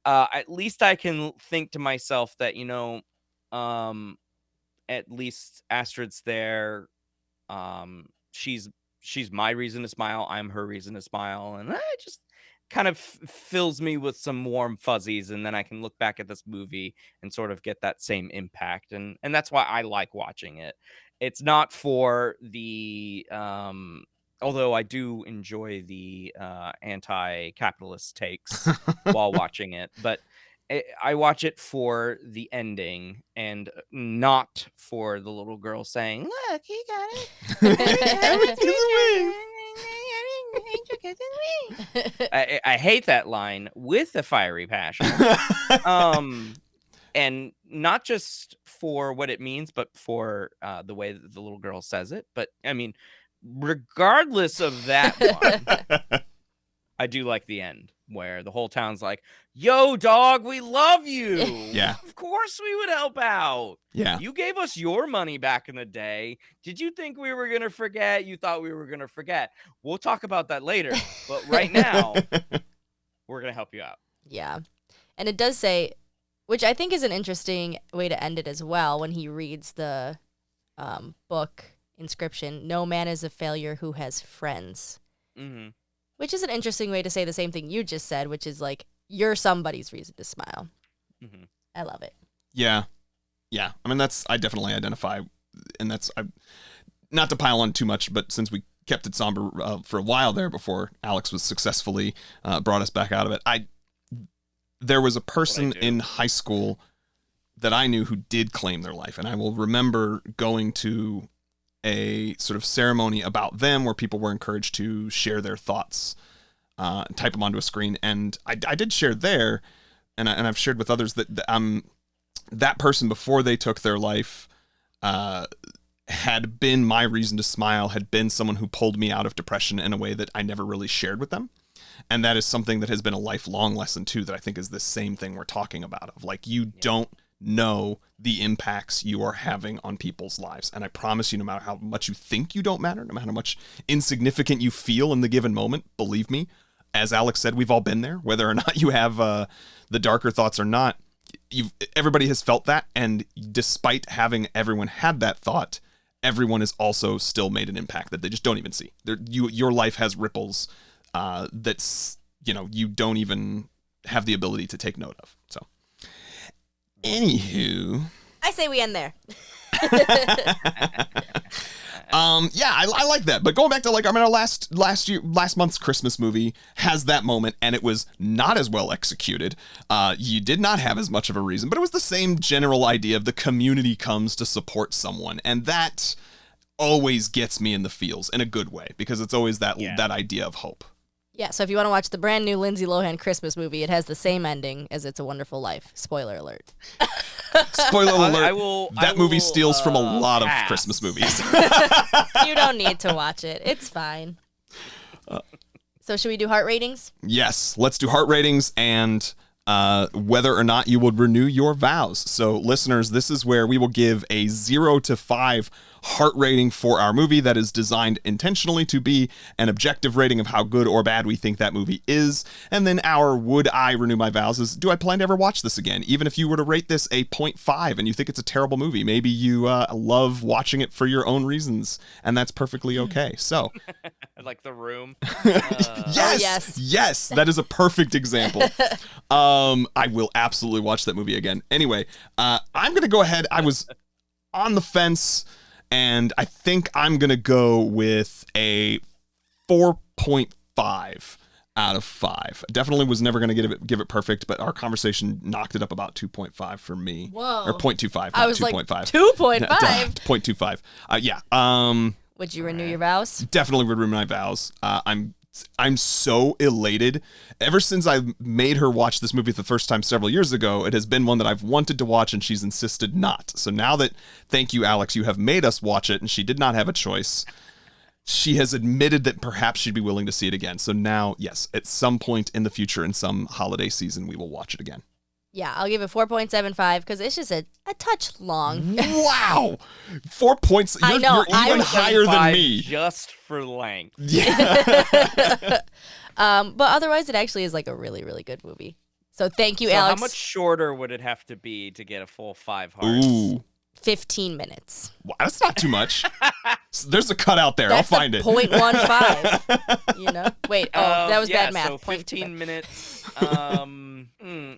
at least I can think to myself that, at least Astrid's there. She's my reason to smile. I'm her reason to smile. And that just kind of fills me with some warm fuzzies. And then I can look back at this movie and sort of get that same impact. And that's why I like watching it. It's not for the, although I do enjoy the anti-capitalist takes while watching it, but I watch it for the ending and not for the little girl saying, "Look, he got it." I hate that line with a fiery passion. And not just for what it means, but for the way that the little girl says it. But I mean, regardless of that one, I do like the end where the whole town's like, "Yo, dog, we love you." Yeah. Of course we would help out. Yeah. You gave us your money back in the day. Did you think we were going to forget? You thought we were going to forget. We'll talk about that later. But right now, we're going to help you out. Yeah. And it does say, which I think is an interesting way to end it as well, when he reads the book inscription, "No man is a failure who has friends." Mm-hmm. Which is an interesting way to say the same thing you just said, which is like, you're somebody's reason to smile. Mm-hmm. I love it. Yeah. Yeah. I mean, I definitely identify, and not to pile on too much, but since we kept it somber for a while there before Alex was successfully brought us back out of it, there was a person in high school that I knew who did claim their life, and I will remember going to a sort of ceremony about them where people were encouraged to share their thoughts, type them onto a screen. And I did share there, and I've shared with others that that person before they took their life had been my reason to smile, had been someone who pulled me out of depression in a way that I never really shared with them. And that is something that has been a lifelong lesson too, that I think is the same thing we're talking about, of like, you don't know the impacts you are having on people's lives. And I promise you, no matter how much you think you don't matter, no matter how much insignificant you feel in the given moment, believe me, as Alex said, we've all been there, whether or not you have the darker thoughts or not. Everybody has felt that. And despite having everyone had that thought, everyone has also still made an impact that they just don't even see. Your life has ripples that's, you don't even have the ability to take note of. So, anywho, I say we end there. Yeah, I like that. But going back to our last month's Christmas movie has that moment, and it was not as well executed. You did not have as much of a reason, but it was the same general idea of the community comes to support someone, and that always gets me in the feels in a good way, because it's always that idea of hope. Yeah, so if you want to watch the brand new Lindsay Lohan Christmas movie, it has the same ending as It's a Wonderful Life. Spoiler alert. Spoiler alert, that movie will, steals from a lot pass. of Christmas movies. You don't need to watch it. It's fine. So should we do heart ratings? Yes, let's do heart ratings and whether or not you would renew your vows. So listeners, this is where we will give a 0 to 5 heart rating for our movie that is designed intentionally to be an objective rating of how good or bad we think that movie is. And then our would I renew my vows is, do I plan to ever watch this again? Even if you were to rate this a 0.5 and you think it's a terrible movie, maybe you love watching it for your own reasons, and that's perfectly okay. So like The Room. Yes, that is a perfect example. I will absolutely watch that movie again. Anyway, I'm gonna go ahead. I was on the fence, and I think I'm gonna go with a 4.5 out of 5. Definitely was never gonna give it perfect, but our conversation knocked it up about 2.5 for me. Whoa. Or 0.25, I not was 2.5. like 2.5. 0.25. Yeah. Would you renew your vows? Definitely would renew my vows. I'm so elated. Ever since I made her watch this movie the first time several years ago, it has been one that I've wanted to watch, and she's insisted not. So now that, thank you, Alex, you have made us watch it, and she did not have a choice, she has admitted that perhaps she'd be willing to see it again. So now, yes, at some point in the future, in some holiday season, we will watch it again. Yeah, I'll give it 4.75 because it's just a touch long. Wow! 4 points. I know, You're even higher than me. Just for length. Yeah. But otherwise, it actually is like a really, really good movie. So thank you, So Alex. how much shorter would it have to be to get a full 5 hearts? Ooh. 15 minutes. Wow, that's not too much. There's a cutout there. That's I'll find it. 0.15. Wait. Oh, that was bad math. So 15 minutes.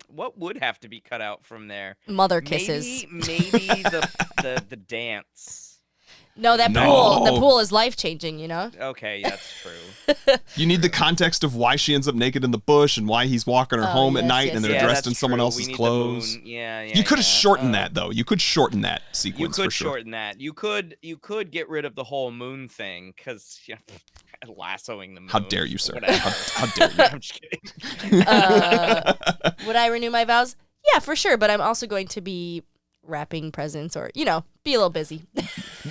What would have to be cut out from there? Mother kisses. Maybe the dance. No, that No. the pool is life-changing, Okay, that's true. You need the context of why she ends up naked in the bush and why he's walking her home at yes, night yes, and they're yes. dressed in that's someone true. else's We need the clothes. moon. Yeah. You could have shortened yeah. that, though. You could shorten that You sequence could for sure. shorten that. You could get rid of the whole moon thing because lassoing the moon. How dare you, sir? Whatever. How dare you? I'm just kidding. Would I renew my vows? Yeah, for sure. But I'm also going to be wrapping presents or, be a little busy.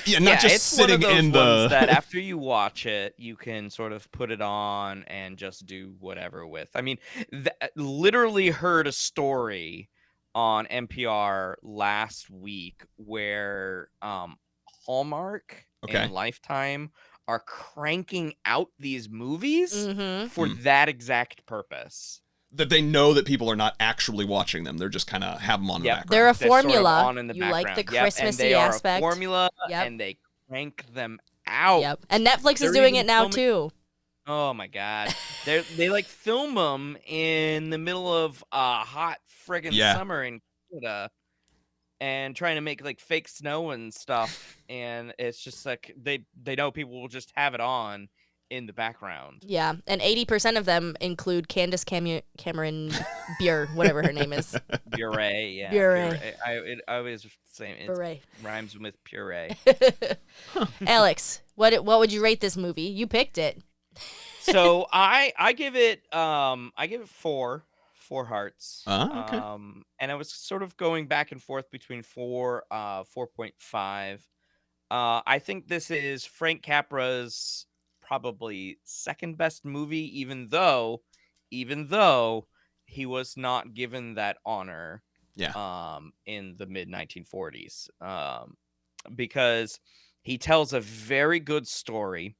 Yeah, not just it's sitting one of those in ones the. that after you watch it, you can sort of put it on and just do whatever with. I mean, literally heard a story on NPR last week where Hallmark Okay. and Lifetime are cranking out these movies Mm-hmm. for that exact purpose. That they know that people are not actually watching them. They're just kind of have them on the Yep. background. They're a They're sort of formula. on in the You like the background. Yep, and Christmassy they are aspect. a formula, Yep. and they crank them out. Yep. And Netflix They're is doing even it now, filming- too. Oh my god, they like film them in the middle of a hot friggin' Yeah. summer in Canada, and trying to make like fake snow and stuff, and it's just like they know people will just have it on in the background. Yeah. And 80% of them include Candace Cameron Bure, whatever her name is. Puree, yeah. Puree. I always say it Bure. rhymes with puree. Alex, what would you rate this movie? You picked it. So I give it 4 hearts. Okay. And I was sort of going back and forth between 4.5. I think this is Frank Capra's probably second best movie, even though he was not given that honor in the mid 1940s, because he tells a very good story.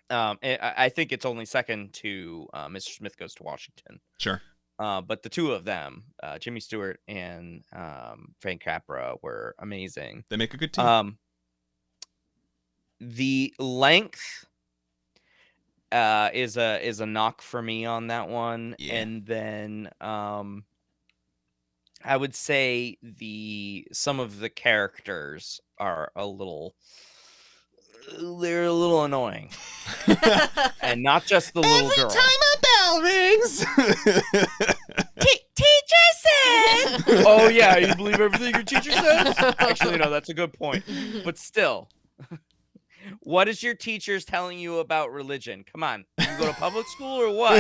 I think it's only second to Mr. Smith Goes to Washington. Sure. But the two of them, Jimmy Stewart and Frank Capra, were amazing. They make a good team. The length is a knock for me on that one, and then I would say some of the characters are a little annoying, and not just the little girl. Every time a bell rings. Teacher said. Oh yeah, you believe everything your teacher says? Actually, no, that's a good point. But still, what is your teachers telling you about religion? Come on, you go to public school or what?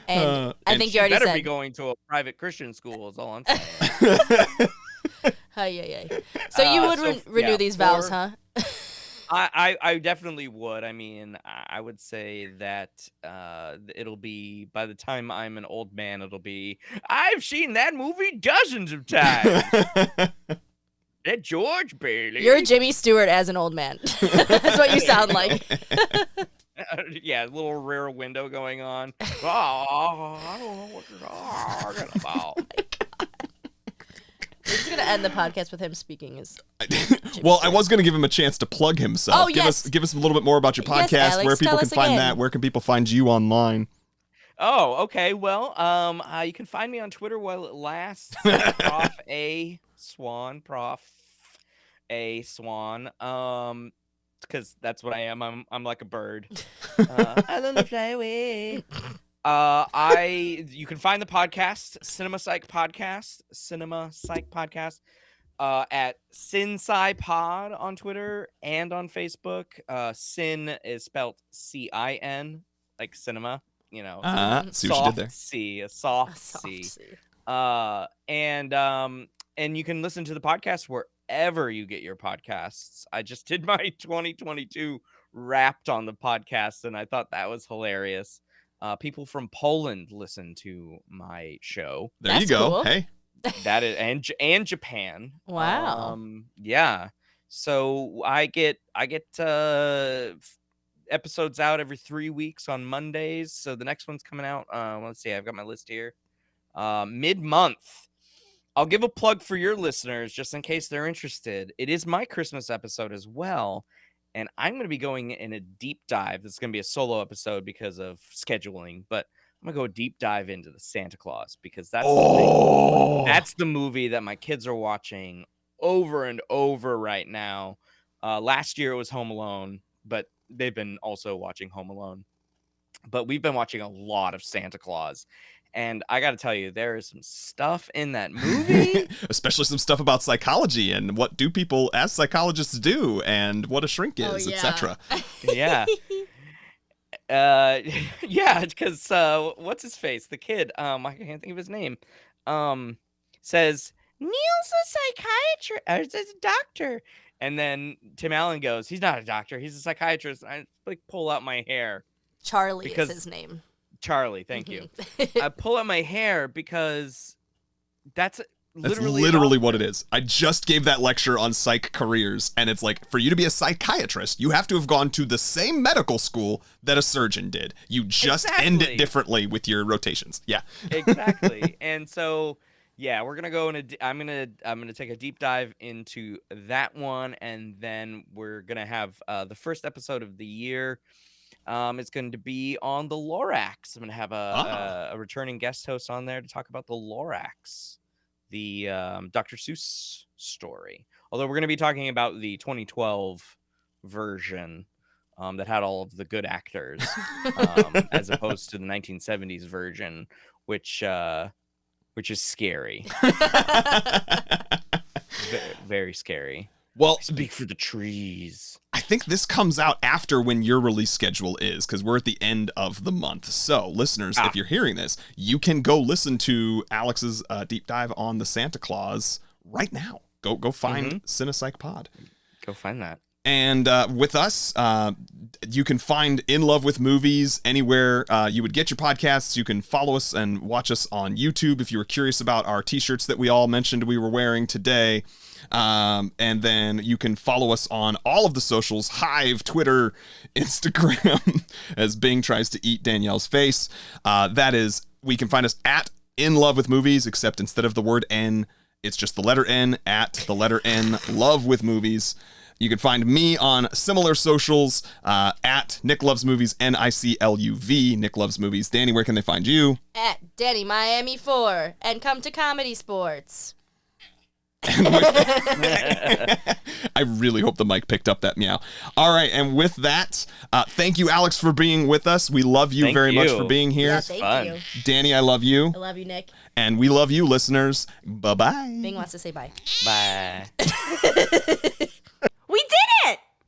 And I think you already better said. be going to a private Christian school. Is all I'm saying. So you would renew these vows, huh? I definitely would. I mean, I would say that it'll be, by the time I'm an old man, it'll be, I've seen that movie dozens of times. That George Bailey. You're Jimmy Stewart as an old man. That's what you sound like. Yeah, little rear window going on. Oh, I don't know what you're talking about. We're just gonna end the podcast with him speaking. Well, I was gonna give him a chance to plug himself. Oh, yes. Give us a little bit more about your podcast. Yes, Alex, where people tell can us find again. that. Where can people find you online? Oh, okay. Well, you can find me on Twitter while it lasts. Prof A Swan. Prof A Swan. Because that's what I am. I'm like a bird. I love to fly away. You can find the podcast, Cinema Psych Podcast, at CinSci Pod on Twitter and on Facebook. Sin is spelled C-I-N, like cinema, you know. See what you did there. C, a soft C. And you can listen to the podcast wherever you get your podcasts. I just did my 2022 Wrapped on the podcast, and I thought that was hilarious. People from Poland listen to my show. There That's you go. cool. Hey. That is, and Japan. Wow. Yeah. So I get episodes out every 3 weeks on Mondays. So the next one's coming out. Let's see. I've got my list here. Mid-month. I'll give a plug for your listeners just in case they're interested. It is my Christmas episode as well. And I'm going to be going in a deep dive. This is going to be a solo episode because of scheduling, but I'm going to go deep dive into the Santa Claus because that's the thing. That's the movie that my kids are watching over and over right now. Last year it was Home Alone, but they've been also watching Home Alone. But we've been watching a lot of Santa Claus. And I got to tell you, there is some stuff in that movie. Especially some stuff about psychology and what do people as psychologists do and what a shrink is, etc. Yeah. Yeah, because what's his face? The kid, I can't think of his name. Says, Neil's a psychiatrist, or a doctor. And then Tim Allen goes, he's not a doctor, he's a psychiatrist. I like pull out my hair. Charlie is his name. Charlie, thank you. I pull out my hair because that's literally what it is. I just gave that lecture on psych careers, and it's like, for you to be a psychiatrist, you have to have gone to the same medical school that a surgeon did. You just end it differently with your rotations. Yeah. Exactly. And so, yeah, we're gonna go I'm gonna take a deep dive into that one, and then we're gonna have the first episode of the year. It's going to be on the Lorax. I'm going to have a returning guest host on there to talk about the Lorax, the Dr. Seuss story. Although we're going to be talking about the 2012 version that had all of the good actors, as opposed to the 1970s version, which is scary, very scary. Well, speak for the trees. I think this comes out after when your release schedule is, because we're at the end of the month. So, listeners, if you're hearing this, you can go listen to Alex's deep dive on the Santa Claus right now. Go find Cinema Psych Pod. Go find that. And with us, you can find In Love with Movies anywhere you would get your podcasts. You can follow us and watch us on YouTube if you were curious about our t-shirts that we all mentioned we were wearing today. And then you can follow us on all of the socials, Hive, Twitter, Instagram, as Bing tries to eat Danielle's face. That is, we can find us at In Love with Movies, except instead of the word N, it's just the letter N, at the letter N, Love with Movies. You can find me on similar socials at Nick Loves Movies, NICLUV, Nick Loves Movies. Dani, where can they find you? At Dani Miami 4, and come to Comedy Sports. I really hope the mic picked up that meow. All right, and with that, thank you, Alex, for being with us. We love you very much for being here. Yeah, thank you. Dani, I love you. I love you, Nick. And we love you, listeners. Bye-bye. Bing wants to say bye. Bye.